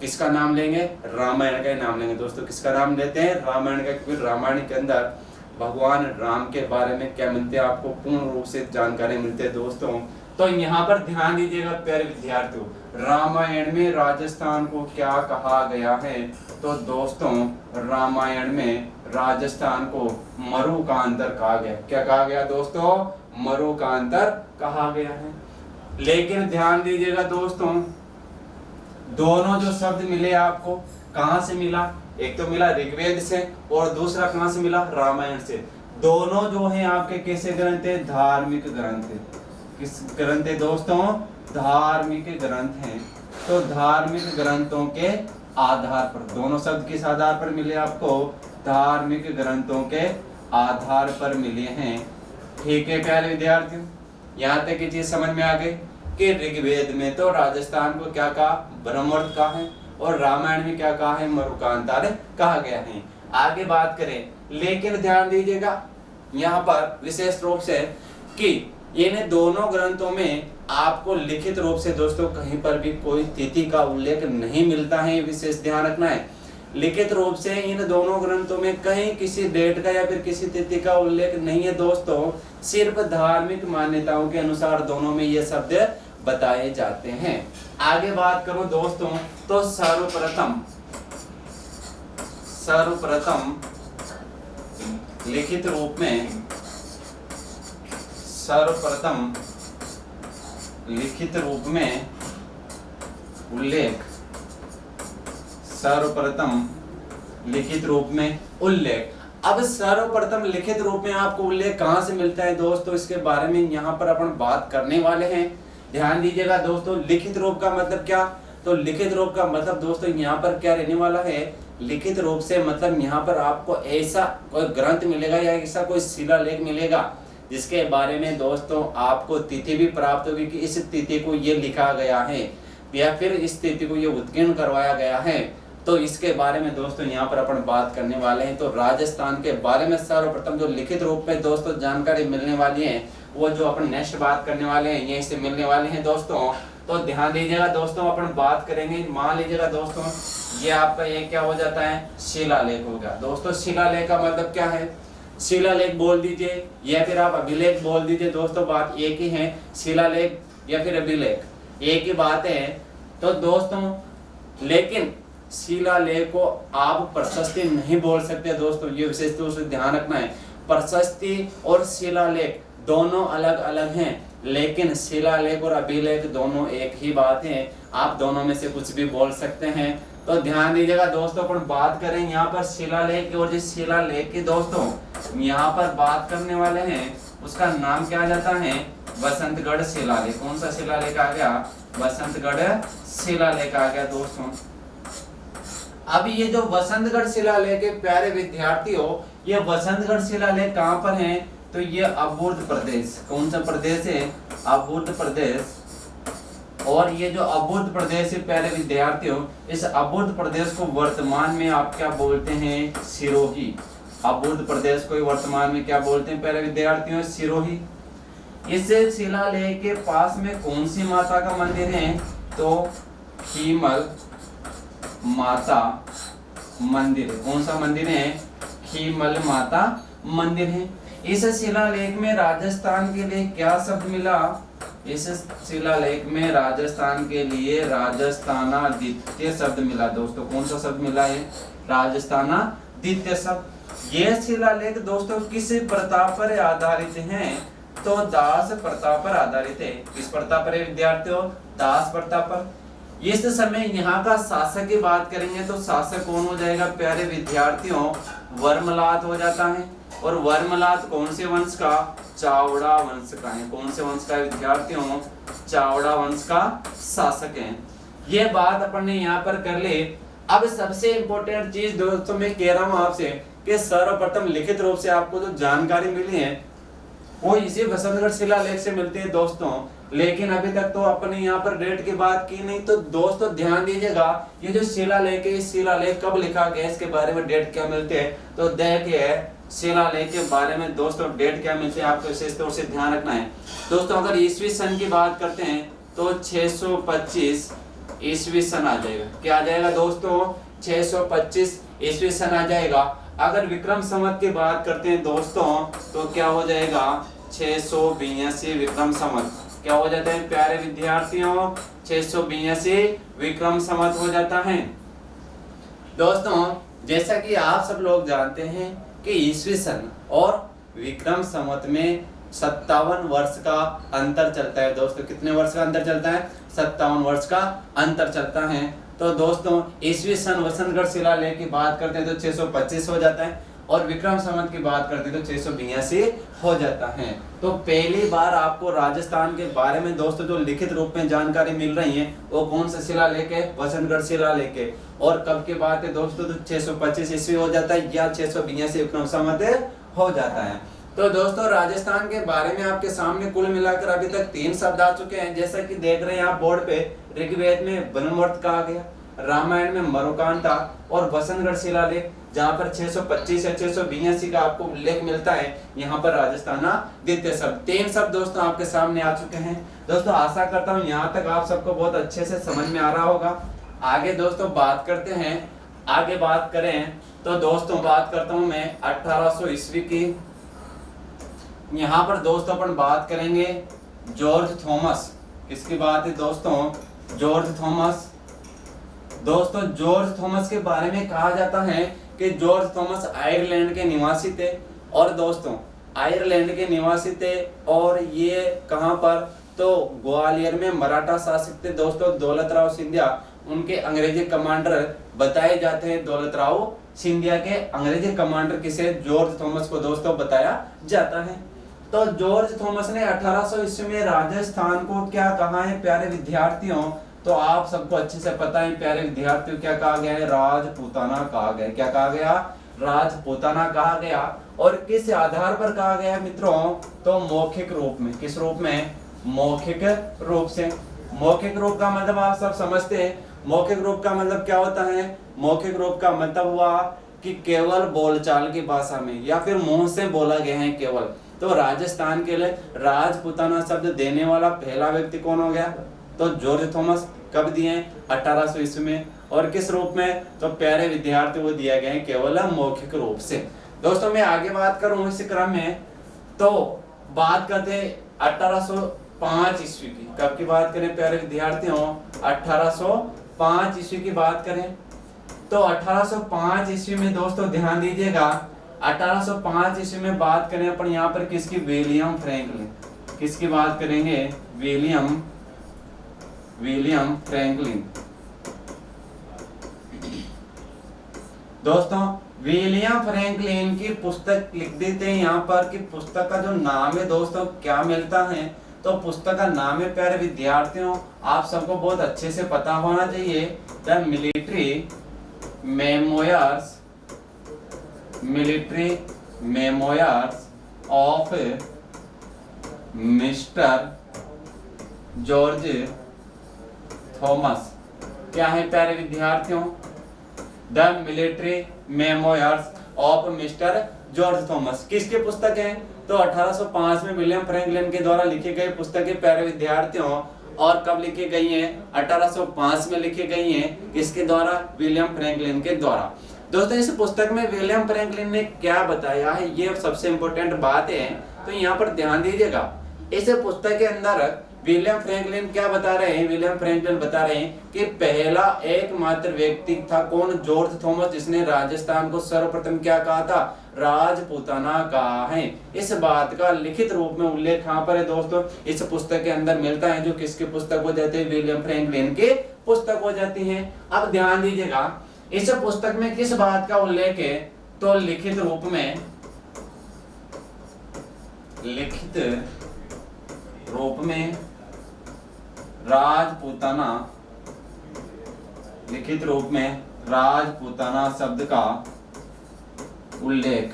[SPEAKER 1] किसका नाम लेंगे, रामायण का नाम लेंगे दोस्तों। किसका नाम लेते हैं, रामायण का, क्योंकि रामायण के अंदर भगवान राम के बारे में क्या मिलते हैं, आपको पूर्ण रूप से जानकारी मिलती है दोस्तों। तो यहाँ पर ध्यान दीजिएगा प्यारे विद्यार्थियों, रामायण में राजस्थान को क्या कहा गया है, तो दोस्तों रामायण में राजस्थान को मरुकांतर कहा गया। क्या कहा गया दोस्तों, मरुकांतर कहा गया है। लेकिन ध्यान दीजिएगा दोस्तों, दोनों जो शब्द मिले आपको कहां से मिला, एक तो मिला ऋग्वेद से और दूसरा कहां से मिला, रामायण से। दोनों जो है आपके कैसे ग्रंथ है, धार्मिक ग्रंथ है। किस ग्रंथ है दोस्तों, धार्मिक ग्रंथ हैं। तो धार्मिक ग्रंथों के आधार पर, दोनों शब्द किस आधार पर मिले आपको, धार्मिक ग्रंथों के आधार पर मिले हैं। ठीक है प्यारे विद्यार्थियों, यहाँ तक की चीज समझ में आ गई कि ऋग्वेद में तो राजस्थान को क्या कहा, ब्रह्मवर्त कहा है, और रामायण में क्या कहा है, मरुकांतर कहा गया है। आगे बात करें, लेकिन ध्यान दीजिएगा यहाँ पर विशेष रूप से कि इन दोनों ग्रंथों में आपको लिखित रूप से दोस्तों कहीं पर भी कोई तिथि का उल्लेख नहीं मिलता है, विशेष ध्यान रखना है। लिखित रूप से इन दोनों ग्रंथों में कहीं किसी डेट का या फिर किसी तिथि का उल्लेख नहीं है दोस्तों, सिर्फ धार्मिक मान्यताओं के अनुसार दोनों में ये शब्द बताए जाते हैं। आगे बात करूं दोस्तों तो सर्वप्रथम लिखित रूप में उल्लेख। अब सर्वप्रथम लिखित रूप में आपको उल्लेख कहां से मिलता है दोस्तों, इसके बारे में यहां पर अपन बात करने वाले हैं। ध्यान दीजिएगा दोस्तों, लिखित रूप का मतलब क्या, तो लिखित रूप का मतलब दोस्तों यहाँ पर क्या रहने वाला है, लिखित रूप से मतलब यहाँ पर आपको ऐसा कोई ग्रंथ मिलेगा या ऐसा कोई शिलालेख मिलेगा जिसके बारे में दोस्तों आपको तिथि भी प्राप्त होगी कि इस तिथि को ये लिखा गया है या फिर इस तिथि को ये उत्कीर्ण करवाया गया है। तो इसके बारे में दोस्तों यहाँ पर अपन बात करने वाले हैं। तो राजस्थान के बारे में सर्वप्रथम जो लिखित रूप में दोस्तों जानकारी मिलने वाली है वो जो अपन नेक्स्ट बात करने वाले हैं यहीं से मिलने वाले हैं दोस्तों। तो ध्यान दीजिएगा दोस्तों, अपन बात करेंगे, मान लीजिएगा दोस्तों ये आपका ये क्या हो जाता है, शिलालेख हो गया। दोस्तों शिलालेख का मतलब क्या है, शिलालेख बोल दीजिए या फिर आप अभिलेख बोल दीजिए दोस्तों, बात एक ही है। शिलालेख या फिर अभिलेख एक ही बात है। तो दोस्तों लेकिन शिलालेख को आप प्रशस्ति नहीं बोल सकते दोस्तों, ये विशेष रूप से ध्यान रखना है। प्रशस्ति और शिलालेख दोनों अलग अलग हैं, लेकिन शिलालेख और अभिलेख दोनों एक ही बात है। आप दोनों में से कुछ भी बोल सकते हैं। तो ध्यान दीजिएगा दोस्तों, अपन बात करें यहाँ पर शिलालेख और जिस शिलालेख की दोस्तों यहाँ पर बात करने वाले हैं उसका नाम क्या आ जाता है, बसंतगढ़ शिलालेख। कौन सा शिलालेख आ गया, बसंतगढ़ शिलालेख आ गया दोस्तों। अब ये जो बसंतगढ़ शिलालेख के प्यारे विद्यार्थियों, ये बसंतगढ़ शिलालेख कहाँ पर है, तो ये अवध प्रदेश, कौन सा प्रदेश है, अवध प्रदेश। और ये जो अवध प्रदेश है प्यारे विद्यार्थियों, इस अवध प्रदेश को वर्तमान में आप क्या बोलते हैं, सिरोही। अवध प्रदेश को वर्तमान में क्या बोलते हैं प्यारे विद्यार्थियों, सिरोही। इस शिलालेख के पास में कौन सी माता का मंदिर है, तो खीमल माता मंदिर। कौन सा मंदिर है, खीमल माता मंदिर है। इस शिलालेख में राजस्थान के लिए क्या शब्द मिला, इस शिलालेख में राजस्थान के लिए राजस्थानादित्य शब्द मिला दोस्तों। कौन सा शब्द मिला है, राजस्थानादित्य शब्द। यह शिलालेख दोस्तों किस प्रथा पर आधारित है, तो दास प्रथा पर आधारित है। किस प्रथा पर विद्यार्थियों, दास प्रथा पर। इस समय यहाँ का शासक की बात करेंगे तो शासक कौन हो जाएगा प्यारे विद्यार्थियों, वर्मलात हो जाता है। और वर्मलात कौन से वंश का, चावड़ा वंश का है। कौन से वंश का विद्यार्थियों, चावड़ा वंश का शासक है। ये बात अपन ने यहाँ पर कर ली। अब सबसे इंपॉर्टेंट चीज दोस्तों मैं कह रहा हूँ आपसे कि सर्वप्रथम लिखित रूप से आपको जो जानकारी मिली है वो इसी बसंतगढ़ शिलालेख से मिलती है दोस्तों। लेकिन अभी तक तो अपने यहाँ पर डेट की बात की नहीं। तो दोस्तों ध्यान दीजिएगा, ये जो शिलालेख है, शिलालेख कब लिखा गया, इसके बारे में डेट क्या मिलते हैं। तो देखिए शिलालेख के बारे में दोस्तों डेट क्या मिलते हैं, आपको विशेष तौर से ध्यान रखना है दोस्तों। अगर ईस्वी सन की बात करते हैं तो 625 ईस्वी सन आ जाएगा। क्या आ जाएगा दोस्तों, 625 ईस्वी सन आ जाएगा। अगर विक्रम संवत की बात करते हैं दोस्तों तो क्या हो जाएगा, 682 विक्रम संवत। क्या हो जाता है प्यारे विद्यार्थियों, 682 विक्रम संवत हो जाता है दोस्तों। जैसा कि आप सब लोग जानते हैं कि ईस्वी सन और विक्रम संवत में 57 वर्ष का अंतर चलता है दोस्तों। कितने वर्ष का अंतर चलता है, 57 वर्ष का अंतर चलता है। तो दोस्तों ईस्वी सन बसंतगढ़ शिलालेख की बात करते हैं तो 625 हो जाता है और विक्रम संवत की बात करते हैं तो 682 हो जाता है। तो पहली बार आपको राजस्थान के बारे में दोस्तों जो लिखित रूप में जानकारी मिल रही है वो कौन सा शिलालेख है, बसंतगढ़ शिलालेख है। और कब की बात है दोस्तों, तो 625 ईस्वी हो जाता है या 682 विक्रम संवत हो जाता है। तो दोस्तों राजस्थान के बारे में आपके सामने कुल मिलाकर अभी तक 3 शब्द आ चुके हैं। जैसा कि देख रहे हैं आप बोर्ड पे, ऋग्वेद में वनमर्त कहा गया, रामायण में मरुकांता और बसंतगढ़ शिलालेख। जहाँ पर 625 या 682 का आपको उल्लेख मिलता है, यहाँ पर राजस्थाना द्वितीय शब्द। 3 शब्द दोस्तों आपके सामने आ चुके हैं। दोस्तों आशा करता हूँ यहाँ तक आप सबको बहुत अच्छे से समझ में आ रहा होगा। आगे दोस्तों बात करते हैं, आगे बात करें तो दोस्तों बात करता हूँ मैं 1800 ईस्वी की। यहाँ पर दोस्तों अपन बात करेंगे जॉर्ज थॉमस। किसकी बात है दोस्तों? George Thomas. दोस्तों जॉर्ज थॉमस के बारे में कहा जाता है कि जॉर्ज थॉमस आयरलैंड के निवासी थे। और दोस्तों आयरलैंड के निवासी थे और ये कहां पर? तो ग्वालियर में मराठा शासक थे दोस्तों दौलतराव सिंधिया, उनके अंग्रेजी कमांडर बताए जाते हैं। दौलतराव सिंधिया के अंग्रेजी कमांडर किसे? जॉर्ज थॉमस को दोस्तों बताया जाता है। तो जॉर्ज थॉमस ने 1800 ईस्वी में राजस्थान को क्या कहा है प्यारे विद्यार्थियों? तो आप सबको अच्छे से पता है प्यारे विद्यार्थियों, क्या कहा गया है? राजपूताना कहा गया। क्या कहा गया? राजपूताना कहा गया। और किस आधार पर कहा गया मित्रों? तो मौखिक रूप में। किस रूप में? मौखिक रूप से। मौखिक रूप का मतलब आप सब समझते हैं। मौखिक रूप का मतलब क्या होता है? मौखिक रूप का मतलब हुआ कि केवल बोलचाल की भाषा में या फिर मुंह से बोला गया है केवल। तो राजस्थान के लिए राजपूताना शब्द देने वाला पहला व्यक्ति कौन हो गया? तो जॉर्ज थॉमस। कब दिए? 1800 ईस्वी में। और किस रूप में? तो प्यारे विद्यार्थी वो दिया गया है केवल मौखिक रूप से। दोस्तों मैं आगे बात करूं इस क्रम में, तो बात करते हैं 1805 ईस्वी की। कब की बात करें प्यारे विद्यार्थियों? 1805 ईस्वी की बात करें तो 1805 ईस्वी में दोस्तों ध्यान दीजिएगा, 1805 ईस्वी में बात करें अपन यहाँ पर किसकी? William Franklin. किसकी बात करेंगे? William Franklin. दोस्तों विलियम फ्रैंकलिन की पुस्तक लिख देते हैं यहाँ पर कि पुस्तक का जो नाम है दोस्तों क्या मिलता है? तो पुस्तक का नाम है प्यारे विद्यार्थियों, आप सबको बहुत अच्छे से पता होना चाहिए, the military memoirs of mister George Thomas. क्या है प्यारे विद्यार्थियों? The military memoirs of mister George Thomas. किसकी पुस्तक है? तो 1805 में विलियम फ्रैंकलिन के द्वारा लिखी गई पुस्तक है प्यारे विद्यार्थियों। और कब लिखी गई है? 1805 में लिखी गई है। किसके द्वारा? विलियम फ्रैंकलिन के द्वारा। दोस्तों इस पुस्तक में विलियम फ्रैंकलिन ने क्या बताया है, ये सबसे इंपॉर्टेंट बात है, तो यहाँ पर ध्यान दीजिएगा। इस पुस्तक के अंदर विलियम फ्रैंकलिन क्या बता रहे हैं? विलियम फ्रैंकलिन बता रहे हैं कि पहला एकमात्र व्यक्ति था कौन? जॉर्ज थॉमस, जिसने राजस्थान को सर्वप्रथम क्या कहा था? राजपूताना कहा है। इस बात का लिखित रूप में उल्लेख कहां पर है दोस्तों? इस पुस्तक के अंदर मिलता है, जो किसकी पुस्तक हो जाती है? विलियम फ्रैंकलिन के पुस्तक हो जाती है। अब ध्यान दीजिएगा, इस पुस्तक में किस बात का उल्लेख है? तो लिखित रूप में राजपूताना, लिखित रूप में राजपूताना शब्द का उल्लेख।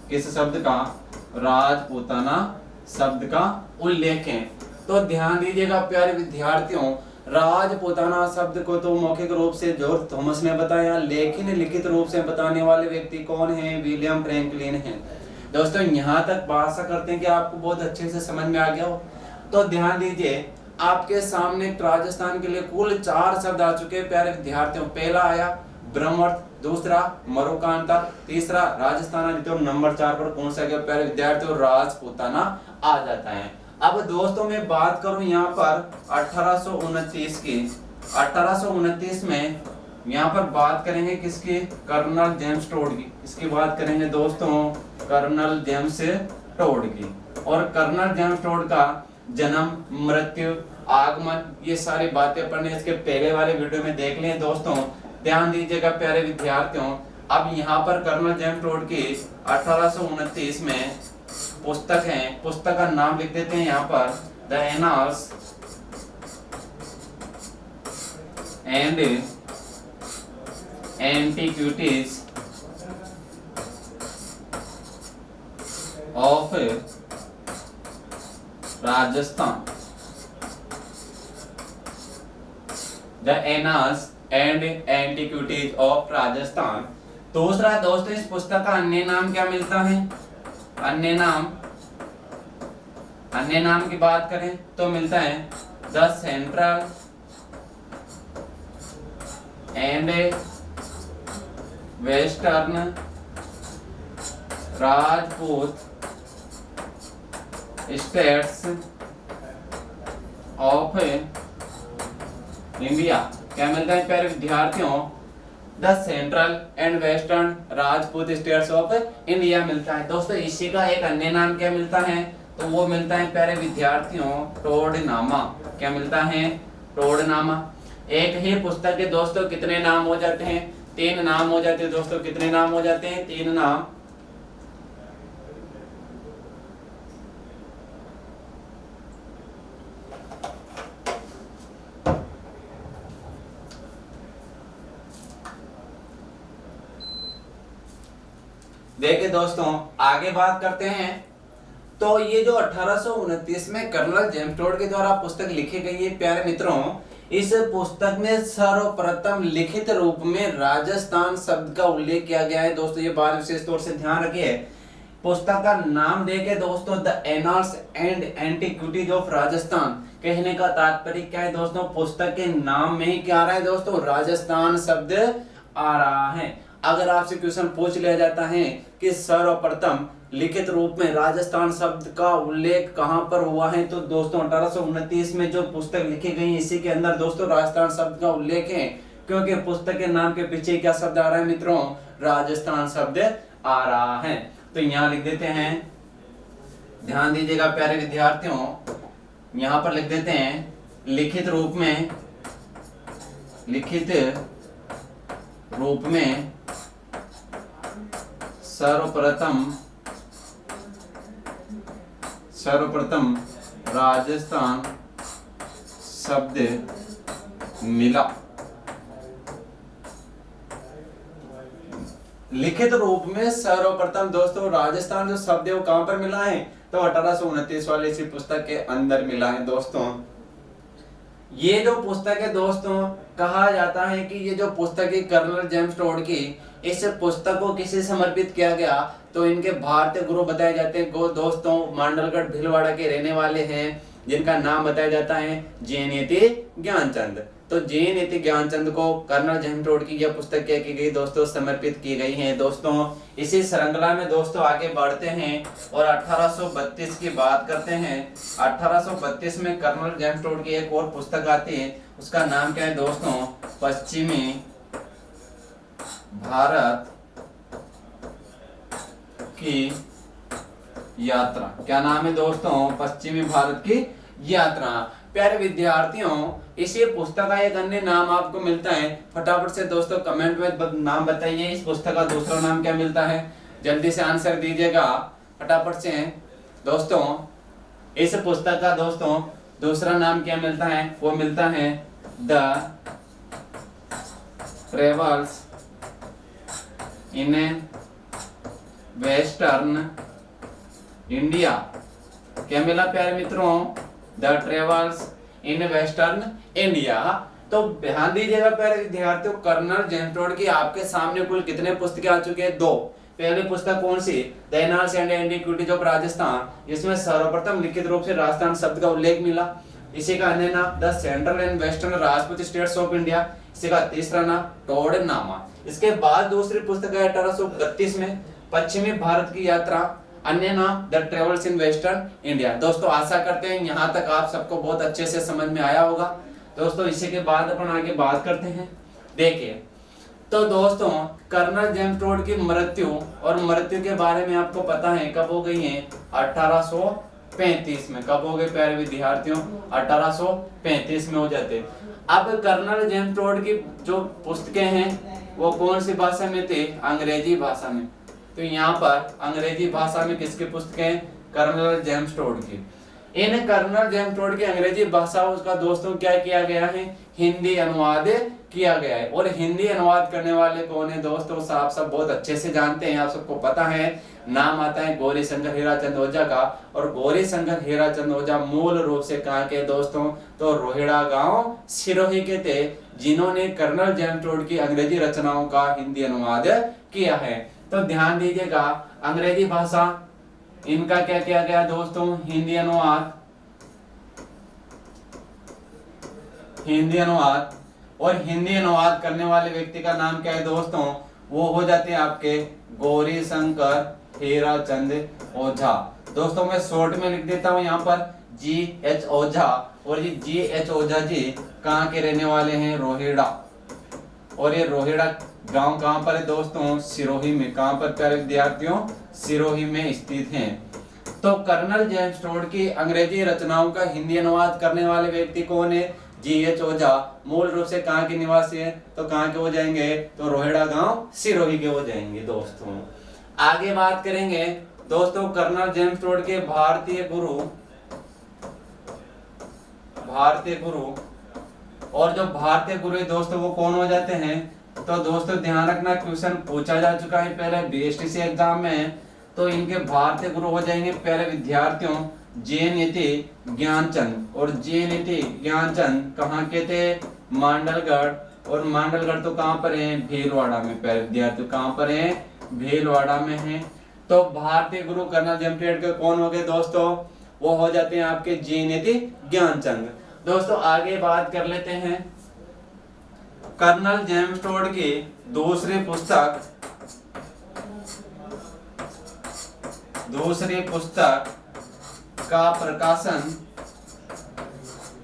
[SPEAKER 1] किस शब्द का? राजपूताना शब्द का उल्लेख है। तो ध्यान दीजिएगा प्यारे विद्यार्थियों, राजपूताना शब्द को तो मौखिक रूप से जॉर्ज थॉमस ने बताया, लेकिन लिखित रूप से बताने वाले व्यक्ति कौन है? विलियम फ्रैंकलिन है। दोस्तों यहाँ तक आशा करते हैं कि आपको बहुत अच्छे से समझ में आ गया हो। तो ध्यान दीजिए, आपके सामने राजस्थान के लिए कुल 4 शब्द आ चुके हैं प्यारे विद्यार्थियों। पहला आया ब्रह्मवर्त, दूसरा मरुकांता, तीसरा राजस्थान, और नंबर 4 पर कौन सा गया प्यारे विद्यार्थियों? राजपूताना आ जाता है। अब दोस्तों मैं बात करूं यहाँ पर 1829 की। 1829 में यहाँ पर बात करेंगे किसकी? कर्नल जेम्स टोड की। इसकी बात करेंगे दोस्तों कर्नल जेम्स टोड की। और कर्नल जेम्स टोड का जन्म, मृत्यु, आगमन, ये सारी बातें अपन ने इसके पहले वाले वीडियो में देख लिए दोस्तों। ध्यान दीजिएगा प्यारे विद्यार्थियों, अब यहाँ पर कर्नल जेम्स टोड की 1829 में पुस्तक है, पुस्तक का नाम लिख देते हैं यहाँ पर, the annals and antiquities of Rajasthan. The annals and antiquities of Rajasthan. दूसरा दोस्तों इस पुस्तक का अन्य नाम क्या मिलता है? अन्य नाम की बात करें तो मिलता है the central and western Rajput states of India. क्या मिलता है प्यारे विद्यार्थियों? The central and western Rajput states of India मिलता है। दोस्तों इसी का एक अन्य नाम क्या मिलता है? तो वो मिलता है प्यारे विद्यार्थियों टोडरनामा। क्या मिलता है? टोडरनामा। एक ही पुस्तक के दोस्तों कितने नाम हो जाते हैं? 3 नाम हो जाते हैं दोस्तों। कितने नाम हो जाते हैं? 3 नाम। देखिए दोस्तों आगे बात करते हैं। तो ये जो 1829 में कर्नल जेम्स टोड के द्वारा पुस्तक लिखी गई है प्यारे मित्रों, इस पुस्तक में सर्वप्रथम लिखित रूप में राजस्थान शब्द का उल्लेख किया गया है। दोस्तों ये बात विशेष तौर से ध्यान रखिए। पुस्तक का नाम देखे दोस्तों the annals and antiquities of Rajasthan. कहने का तात्पर्य क्या है दोस्तों? पुस्तक के नाम में ही क्या आ रहा है दोस्तों? राजस्थान शब्द आ रहा है। अगर आपसे क्वेश्चन पूछ लिया जाता है कि सर्वप्रथम लिखित रूप में राजस्थान शब्द का उल्लेख कहां पर हुआ है, तो दोस्तों 1829 में जो पुस्तक लिखी गई इसी के अंदर दोस्तों राजस्थान शब्द का उल्लेख है। क्योंकि पुस्तक के नाम के पीछे क्या शब्द आ रहा है मित्रों? राजस्थान शब्द आ रहा है। तो यहां लिख देते हैं, ध्यान दीजिएगा प्यारे विद्यार्थियों, यहां पर लिख देते हैं लिखित रूप में सर्वप्रथम राजस्थान शब्द मिला। लिखित रूप में सर्वप्रथम दोस्तों राजस्थान जो शब्द है वो कहां पर मिला है? तो 1829 वाले इसी पुस्तक के अंदर मिला है। दोस्तों ये जो पुस्तक है दोस्तों, कहा जाता है कि ये जो पुस्तक है कर्नल जेम्स टोड की, इस पुस्तक को किसे समर्पित किया गया? तो इनके भारतीय गुरु बताए जाते हैं दोस्तों मांडलगढ़ भीलवाड़ा के रहने वाले हैं, जिनका नाम बताया जाता है जयनीति ज्ञानचंद। तो जयनीति ज्ञानचंद को कर्नल जेम्स टोड की यह पुस्तक क्या की गई दोस्तों? समर्पित की गई है। दोस्तों इसी श्रृंखला में दोस्तों आगे बढ़ते हैं और 1832 की बात करते हैं। 1832 में कर्नल जेम्स टोड की एक और पुस्तक आती है, उसका नाम क्या है दोस्तों? पश्चिमी भारत की यात्रा। क्या नाम है दोस्तों? पश्चिमी भारत की यात्रा। प्यारे विद्यार्थियों इसी पुस्तक का एक अन्य नाम आपको मिलता है, फटाफट से दोस्तों कमेंट में नाम बताइए, इस पुस्तक का दूसरा नाम क्या मिलता है? जल्दी से आंसर दीजिएगा फटाफट से दोस्तों। इस पुस्तक का दोस्तों दूसरा नाम क्या मिलता है? वो मिलता है the travels in western India. क्या मिला प्यारे मित्रों? The travels in western India. तो ध्यान दीजिएगा प्यारे विद्यार्थियों, कर्नल जेम्स टोड की आपके सामने कुल कितने पुस्तकें आ चुके हैं? 2। पहली पुस्तक कौन सी? The annals and antiquities of Rajasthan, इसमें सर्वप्रथम लिखित रूप से राजस्थान शब्द का उल्लेख मिला। इसी का अन्य नाम the central and western Rajput states of India, इसी का तीसरा नाम टोडरनामा। इसके बाद दूसरी पुस्तक है 1832 में पश्चिमी भारत की यात्रा, अन्य नाम the travels in western India. दोस्तों आशा करते हैं यहाँ तक आप सबको बहुत अच्छे से समझ में आया होगा। दोस्तों इसी के बाद अपन आगे बात करते हैं। देखिए तो दोस्तों कर्नल जेम्स टोड की मृत्यु, और मृत्यु के बारे में आपको पता है कब हो गई है? 1835 में। कब हो गए प्यारे विद्यार्थियों? 1835 में हो जाते। अब कर्नल जेम्स टोड की जो पुस्तकें हैं वो कौन सी भाषा में थी? अंग्रेजी भाषा में। तो यहाँ पर अंग्रेजी भाषा में किसकी पुस्तकें? कर्नल जेम्स टोड की। इन कर्नल जेम्स टोड की अंग्रेजी भाषा उसका दोस्तों क्या किया गया है? हिंदी अनुवाद किया गया है। और हिंदी अनुवाद करने वाले कौन है दोस्तों? आप सब बहुत अच्छे से जानते हैं, आप सबको पता है, नाम आता है गौरी शंकर हीराचंद ओझा का। और गौरी शंकर हीराचंद ओझा मूल रूप से कहाँ के दोस्तों? तो रोहिड़ा गांव सिरोही के थे, जिन्होंने कर्नल जेम्स टोड की अंग्रेजी रचनाओं का हिंदी अनुवाद किया है। तो ध्यान दीजिएगा, अंग्रेजी भाषा इनका क्या किया गया दोस्तों, हिंदी अनुवाद, हिंदी अनुवाद। और हिंदी अनुवाद करने वाले व्यक्ति का नाम क्या है दोस्तों, वो हो जाते हैं आपके गौरी शंकर हीराचंद ओझा। दोस्तों मैं शॉर्ट में लिख देता हूं यहाँ पर GH ओझा। और ये GH ओझा जी कहाँ के रहने वाले हैं, रोहिड़ा। और ये रोहिड़ा गांव कहाँ पर है दोस्तों, सिरोही में। कहाँ पर प्यारे विद्यार्थियों, सिरोही में स्थित हैं। तो कर्नल जेम्स टोड की अंग्रेजी रचनाओं का हिंदी अनुवाद करने वाले व्यक्ति कौन है, GH ओझा। मूल रूप से कहाँ के निवासी है, तो कहाँ के हो जाएंगे, तो रोहिड़ा गांव सिरोही के हो जाएंगे दोस्तों। आगे बात करेंगे दोस्तों कर्नल जेम्स टोड के भारतीय गुरु। और जो भारतीय गुरु दोस्तों वो कौन हो जाते हैं, तो दोस्तों ध्यान रखना, क्वेश्चन पूछा जा चुका है पहले BSTC एग्जाम में। तो इनके भारतीय गुरु हो जाएंगे पहले विद्यार्थियों JNT ज्ञानचंद। और JNT ज्ञानचंद कहाँ के थे, मांडलगढ़। और मांडलगढ़ तो कहाँ पर है, भीलवाड़ा में। पहले विद्यार्थी कहाँ पर है, भीलवाड़ा में है। तो भारतीय गुरु कर्नल जेम्स टोड के कौन हो गए दोस्तों, वो हो जाते हैं आपके JNT ज्ञानचंद। दोस्तों आगे बात कर लेते हैं कर्नल जेम्स टोड की दूसरी पुस्तक का प्रकाशन।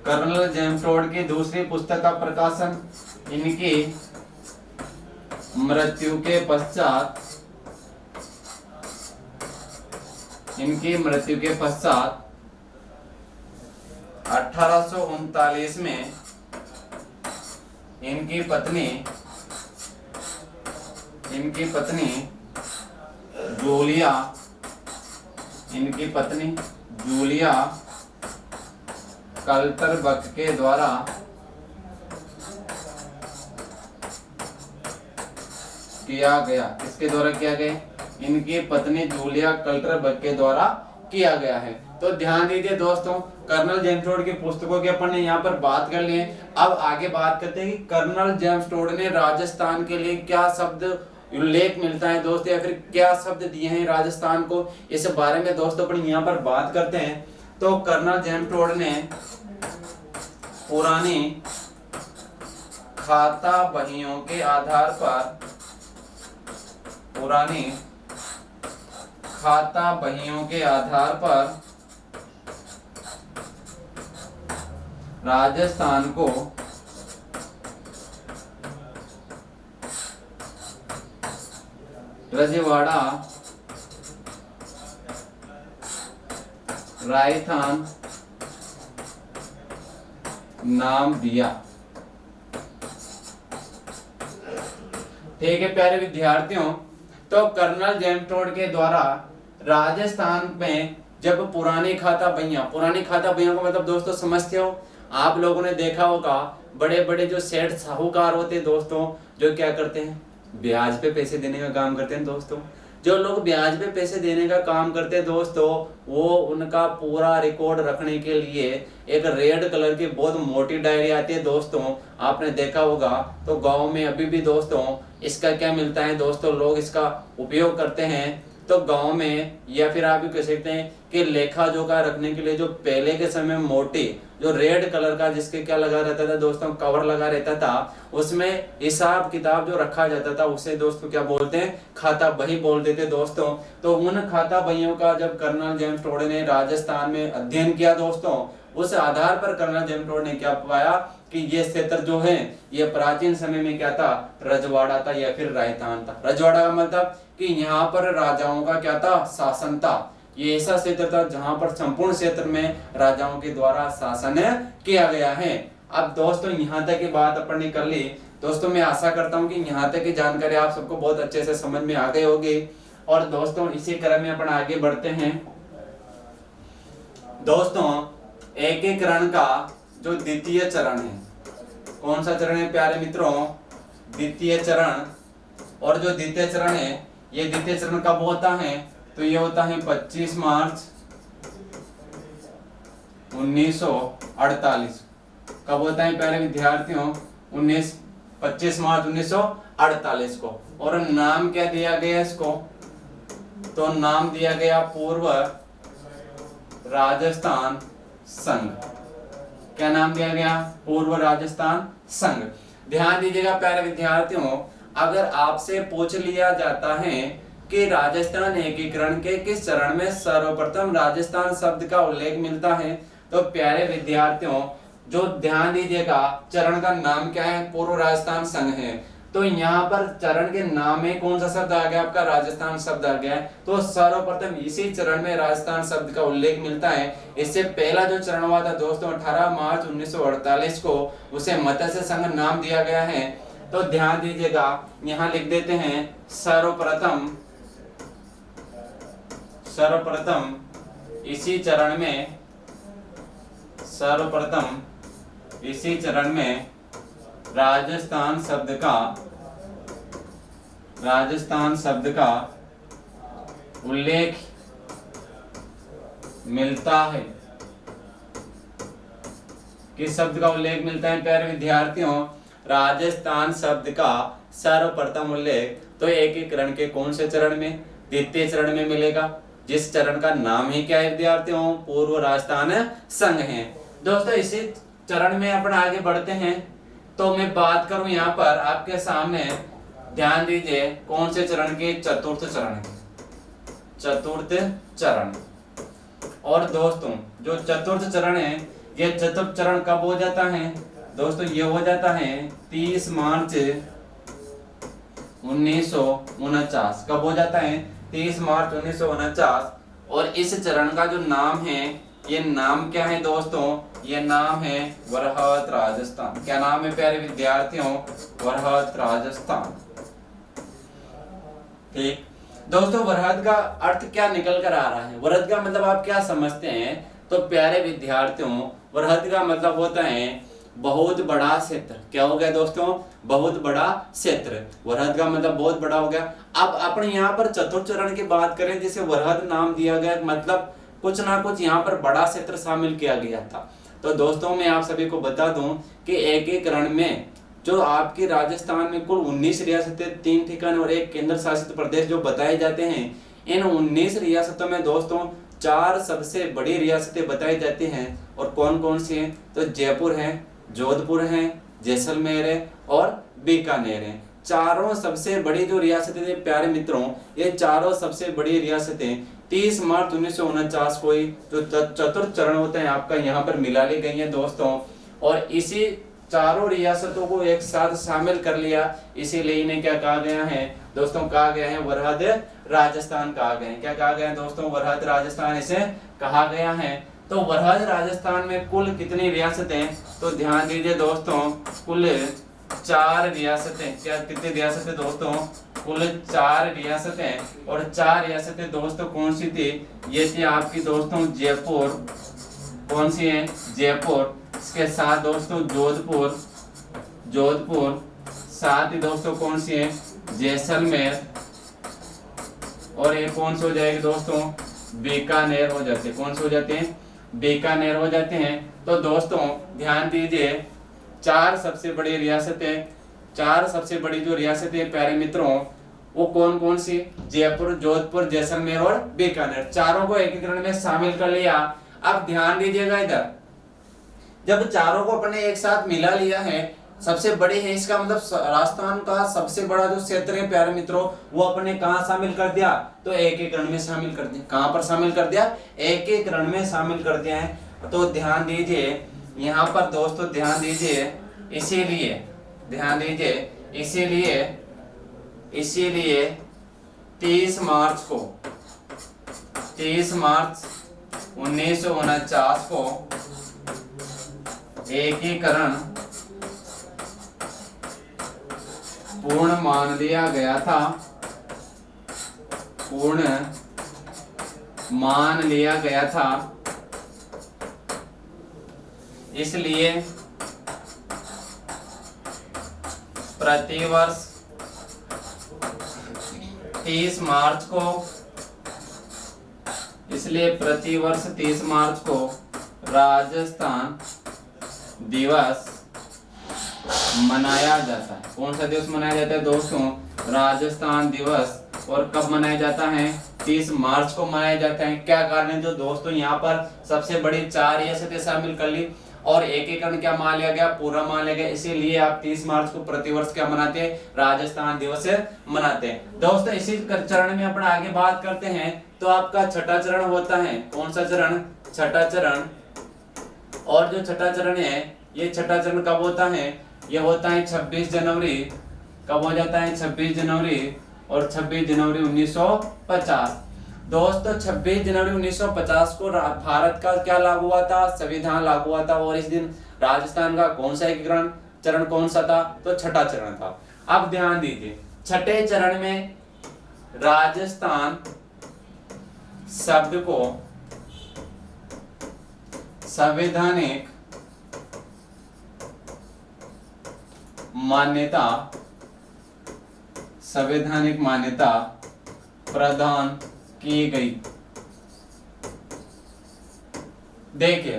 [SPEAKER 1] कर्नल जेम्स टोड की दूसरी पुस्तक का प्रकाशन इनकी मृत्यु के पश्चात 1839 में इनकी पत्नी जूलिया कल्टरबर्ग के द्वारा किया गया। किसके द्वारा किया गया, इनकी पत्नी जूलिया कल्टरबर्ग के द्वारा किया गया है। तो ध्यान दीजिए दोस्तों, कर्नल जेम्स टोड की पुस्तकों की अपन ने यहाँ पर बात कर ली है। अब आगे बात करते हैं कि कर्नल जेम्स टोड ने राजस्थान के लिए क्या शब्द उल्लेख मिलता है दोस्तों, या फिर क्या शब्द दिए हैं राजस्थान को, इस बारे में दोस्तों अपन यहाँ पर बात करते हैं। तो कर्नल जेम्स टोड ने पुरानी खाता बहियों के आधार पर राजस्थान को रजवाड़ा, राजस्थान नाम दिया। ठीक है प्यारे विद्यार्थियों, तो कर्नल जेम्स टोड के द्वारा राजस्थान में जब पुरानी खाता बहियां का मतलब दोस्तों समझते हो, आप लोगों ने देखा होगा बड़े बड़े जो सेठ साहूकार होते हैं दोस्तों, जो क्या करते हैं, ब्याज पे पैसे देने का काम करते हैं दोस्तों। जो लोग ब्याज पे पैसे देने का काम करते हैं दोस्तों, वो उनका पूरा रिकॉर्ड रखने के लिए एक रेड कलर की बहुत मोटी डायरी आती है दोस्तों, आपने देखा होगा। तो गांव में अभी भी दोस्तों इसका क्या मिलता है दोस्तों, लोग इसका उपयोग करते हैं। तो गांव में, या फिर आप भी कह सकते हैं कि लेखा जोखा रखने के लिए जो पहले के समय मोटी जो रेड कलर का जिसके क्या लगा रहता था दोस्तों, कवर लगा रहता था, उसमें हिसाब किताब जो रखा जाता था उसे दोस्तों क्या बोलते हैं, खाता बही बोलते थे दोस्तों। तो उन खाता बहियों का जब कर्नल जेम्स टोड ने राजस्थान में अध्ययन किया दोस्तों, उस आधार पर कर्नल जेम्स टोड ने क्या पाया कि ये क्षेत्र जो है ये प्राचीन समय में क्या था, रजवाड़ा था या फिर राजस्थान था। रजवाड़ा का मतलब कि यहाँ पर राजाओं का क्या था, शासन था। ये ऐसा क्षेत्र था जहां पर संपूर्ण क्षेत्र में राजाओं के द्वारा शासन किया गया है। अब दोस्तों यहाँ तक की बात अपन ने कर ली दोस्तों, मैं आशा करता हूँ कि यहाँ तक की जानकारी आप सबको बहुत अच्छे से समझ में आ गई होगी। और दोस्तों इसी क्रम में अपन आगे बढ़ते हैं दोस्तों, एकीकरण का जो द्वितीय चरण है, कौन सा चरण है प्यारे मित्रों, द्वितीय चरण। और जो द्वितीय चरण है, ये द्वितीय चरण कब होता है, तो ये होता है 25 मार्च 1948। कब होता है प्यारे विद्यार्थियों, 25 मार्च 1948 को। और नाम क्या दिया गया इसको, तो नाम दिया गया पूर्व राजस्थान संघ। क्या नाम दिया गया, पूर्व राजस्थान संघ। ध्यान दीजिएगा प्यारे विद्यार्थियों, अगर आपसे पूछ लिया जाता है कि राजस्थान एकीकरण के किस चरण में सर्वप्रथम राजस्थान शब्द का उल्लेख मिलता है, तो प्यारे विद्यार्थियों जो ध्यान दीजिएगा चरण का नाम क्या है, पूर्व राजस्थान संघ है। तो यहाँ पर चरण के नाम में कौन सा शब्द आ गया, आपका राजस्थान शब्द आ गया है। तो सर्वप्रथम इसी चरण में राजस्थान शब्द का उल्लेख मिलता है। इससे पहला जो चरण हुआ था दोस्तों 18 मार्च 1948 को, उसे मत्स्य संघ नाम दिया गया है। तो ध्यान दीजिएगा यहाँ लिख देते हैं सर्वप्रथम इसी चरण में, सर्वप्रथम इसी चरण में राजस्थान शब्द का उल्लेख मिलता है। किस शब्द का उल्लेख मिलता है प्यारे विद्यार्थियों, राजस्थान शब्द का सर्वप्रथम उल्लेख तो एकीकरण के कौन से चरण में, द्वितीय चरण में मिलेगा, जिस चरण का नाम ही क्या है विद्यार्थियों, पूर्व राजस्थान संघ है। दोस्तों इसी चरण में अपन आगे बढ़ते हैं। तो मैं बात करूं यहाँ पर आपके सामने, ध्यान दीजिए कौन से चरण की, चतुर्थ चरण। और दोस्तों जो चतुर्थ चरण है, ये चतुर्थ चरण कब हो जाता है दोस्तों, ये हो जाता है 30 मार्च 1949। कब हो जाता है, 30 मार्च 1949। और इस चरण का जो नाम है, ये नाम क्या है दोस्तों, ये नाम है वरहत राजस्थान। क्या नाम है प्यारे विद्यार्थियों, वरहत राजस्थान। ठीक दोस्तों, वरहत का अर्थ क्या निकल कर आ रहा है, वरहत का मतलब आप क्या समझते हैं, तो प्यारे विद्यार्थियों वरहत का मतलब होता है बहुत बड़ा क्षेत्र। क्या हो गया दोस्तों, बहुत बड़ा क्षेत्र। वरहत का मतलब बहुत बड़ा हो गया। अब अपने यहाँ पर चतुर्थ चरण की बात करें, जिसे वरहत नाम दिया गया, मतलब कुछ ना कुछ यहाँ पर बड़ा क्षेत्र शामिल किया गया था। तो दोस्तों मैं आप सभी को बता दूं कि एकीकरण में जो आपकी राजस्थान में कुल 19 रियासतें, 3 ठिकाने और 1 केंद्र शासित प्रदेश जो बताए जाते हैं, इन 19 रियासतों में दोस्तों 4 सबसे बड़ी रियासतें बताई जाती हैं। और कौन कौन सी हैं, तो जयपुर है, जोधपुर है, जैसलमेर है और बीकानेर है। चारों सबसे बड़ी जो रियासतें थे प्यारे मित्रों, ये चारों सबसे बड़ी रियासतें 30 मार्च 1949 को ही जो चतुर्थ चरण होते हैं आपका यहाँ पर मिला ली गई है दोस्तों। और इसी चारों रियासतों को एक साथ शामिल कर लिया, इसीलिए इन्हें क्या कहा गया है दोस्तों, कहा गया है वरहत राजस्थान कहा गया है। क्या कहा गया है दोस्तों, वरहत राजस्थान इसे कहा गया है। तो वरहत राजस्थान में कुल कितनी रियासतें, तो ध्यान दीजिए दोस्तों कुल 4 रियासतें। क्या कितनी रियासतें दोस्तों, कुल 4 रियासतें। और 4 रियासतें दोस्तों कौन सी थी, ये थी आपकी दोस्तों जयपुर, कौन सी है, जयपुर। इसके साथ दोस्तों जोधपुर, साथ ही दोस्तों कौन सी है, जैसलमेर। और ये कौन से हो जाएगी दोस्तों, बीकानेर हो जाते हैं। कौन से हो जाते हैं, बीकानेर हो जाते हैं। तो दोस्तों ध्यान दीजिए 4 सबसे बड़ी रियासतें, 4 सबसे बड़ी जो रियासतें प्यारे मित्रों वो कौन कौन सी, जयपुर, जोधपुर, जैसलमेर और बीकानेर, चारों को एकीकरण में शामिल कर लिया। अब ध्यान दीजिएगा इधर, जब चारों को अपने एक साथ मिला लिया है, सबसे बड़े है, इसका मतलब राजस्थान का सबसे बड़ा जो क्षेत्र है प्यारे मित्रों वो अपने कहाँ शामिल कर दिया, तो एकीकरण में शामिल कर दिया। कहाँ पर शामिल कर दिया, एकीकरण में शामिल कर दिया है। तो ध्यान दीजिए यहाँ पर दोस्तों, ध्यान दीजिए, इसीलिए 30 मार्च 1949 को एकीकरण पूर्ण मान लिया गया था, इसलिए प्रतिवर्ष 30 मार्च को राजस्थान दिवस
[SPEAKER 2] मनाया जाता है। कौन सा दिवस मनाया जाता है दोस्तों? राजस्थान दिवस। और कब मनाया जाता है? 30 मार्च को मनाया जाता है। क्या कारण है जो दोस्तों यहाँ पर सबसे बड़ी 4 रियासतें शामिल कर ली और एकीकरण क्या मान लिया गया? पूरा मान लिया गया। इसीलिए आप 30 मार्च को प्रतिवर्ष क्या मनाते हैं? राजस्थान दिवस मनाते हैं। दोस्तों इसी चरण में अपन आगे बात करते हैं। तो आपका छठा चरण होता है, कौन सा चरण? छठा चरण। और जो छठा चरण है, ये छठा चरण कब होता है? ये होता है 26 जनवरी। कब हो जाता है? 26 जनवरी। और 26 जनवरी 1950। दोस्तों 26 जनवरी 1950 को भारत का क्या लागू हुआ था? संविधान लागू हुआ था। और इस दिन राजस्थान का कौन सा एकीकरण चरण कौन सा था? तो छठा चरण था। अब ध्यान दीजिए, छठे चरण में राजस्थान शब्द को संवैधानिक मान्यता प्रदान की गई। देखिए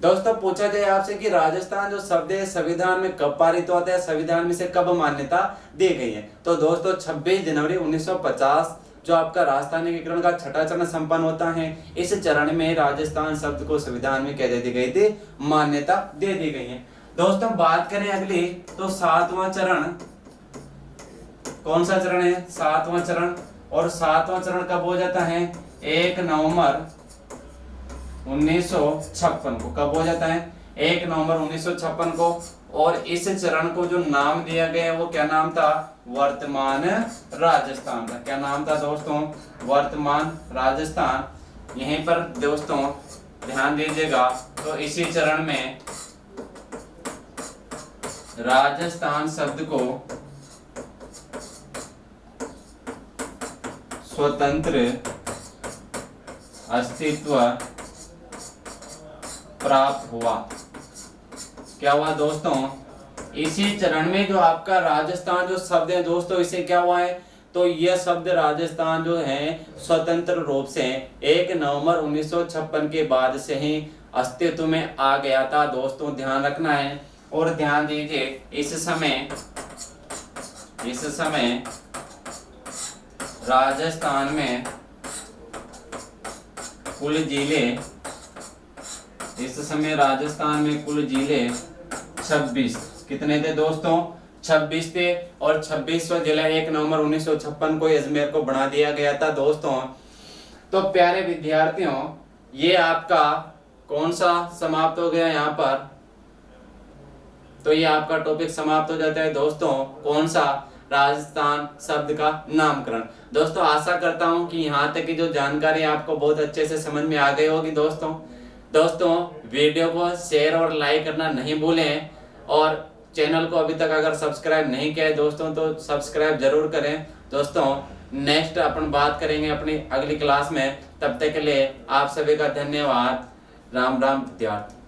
[SPEAKER 2] दोस्तों, पूछा जाए आपसे कि राजस्थान जो शब्द है संविधान में कब पारित होता है, संविधान में से कब मान्यता दी गई है? तो दोस्तों 26 जनवरी 1950 जो आपका राजस्थान एकीकरण का छठा चरण संपन्न होता है। इस चरण में राजस्थान शब्द को संविधान में क्या दे दी गई थी? मान्यता दे दी गई है। दोस्तों बात करें अगली, तो सातवां चरण। कौन सा चरण है? सातवां चरण। और सातवां चरण कब हो जाता है? 1 नवंबर 1956 को। कब हो जाता है? 1 नवंबर 1956 को। और इस चरण को जो नाम दिया गया है वो क्या नाम था? वर्तमान राजस्थान था। क्या नाम था दोस्तों? वर्तमान राजस्थान। यहीं पर दोस्तों ध्यान दीजिएगा, तो इसी चरण में राजस्थान शब्द को स्वतंत्र अस्तित्व प्राप्त हुआ। क्या हुआ दोस्तों? इसी चरण में जो आपका राजस्थान जो शब्द है दोस्तों, इसे क्या हुआ है? तो यह शब्द राजस्थान जो है स्वतंत्र रूप से 1 नवंबर 1956 के बाद से ही अस्तित्व में आ गया था। दोस्तों ध्यान रखना है। और ध्यान दीजिए, इस समय राजस्थान में कुल जिले 26 कितने थे दोस्तों? 26 थे। और 26वां जिला 1 नवंबर 1956 को अजमेर को बना दिया गया था दोस्तों। तो प्यारे विद्यार्थियों, ये आपका कौन सा समाप्त हो गया यहाँ पर? तो ये आपका टॉपिक समाप्त हो जाता है दोस्तों। कौन सा? राजस्थान शब्द का नामकरण। दोस्तों आशा करता हूं कि यहाँ तक की जो जानकारी आपको बहुत अच्छे से समझ में आ गई होगी दोस्तों वीडियो को शेयर और लाइक करना नहीं भूलें। और चैनल को अभी तक अगर सब्सक्राइब नहीं किया है दोस्तों तो सब्सक्राइब जरूर करें। दोस्तों नेक्स्ट अपन बात करेंगे अपनी अगली क्लास में। तब तक के लिए आप सभी का धन्यवाद। राम राम विद्यार्थी।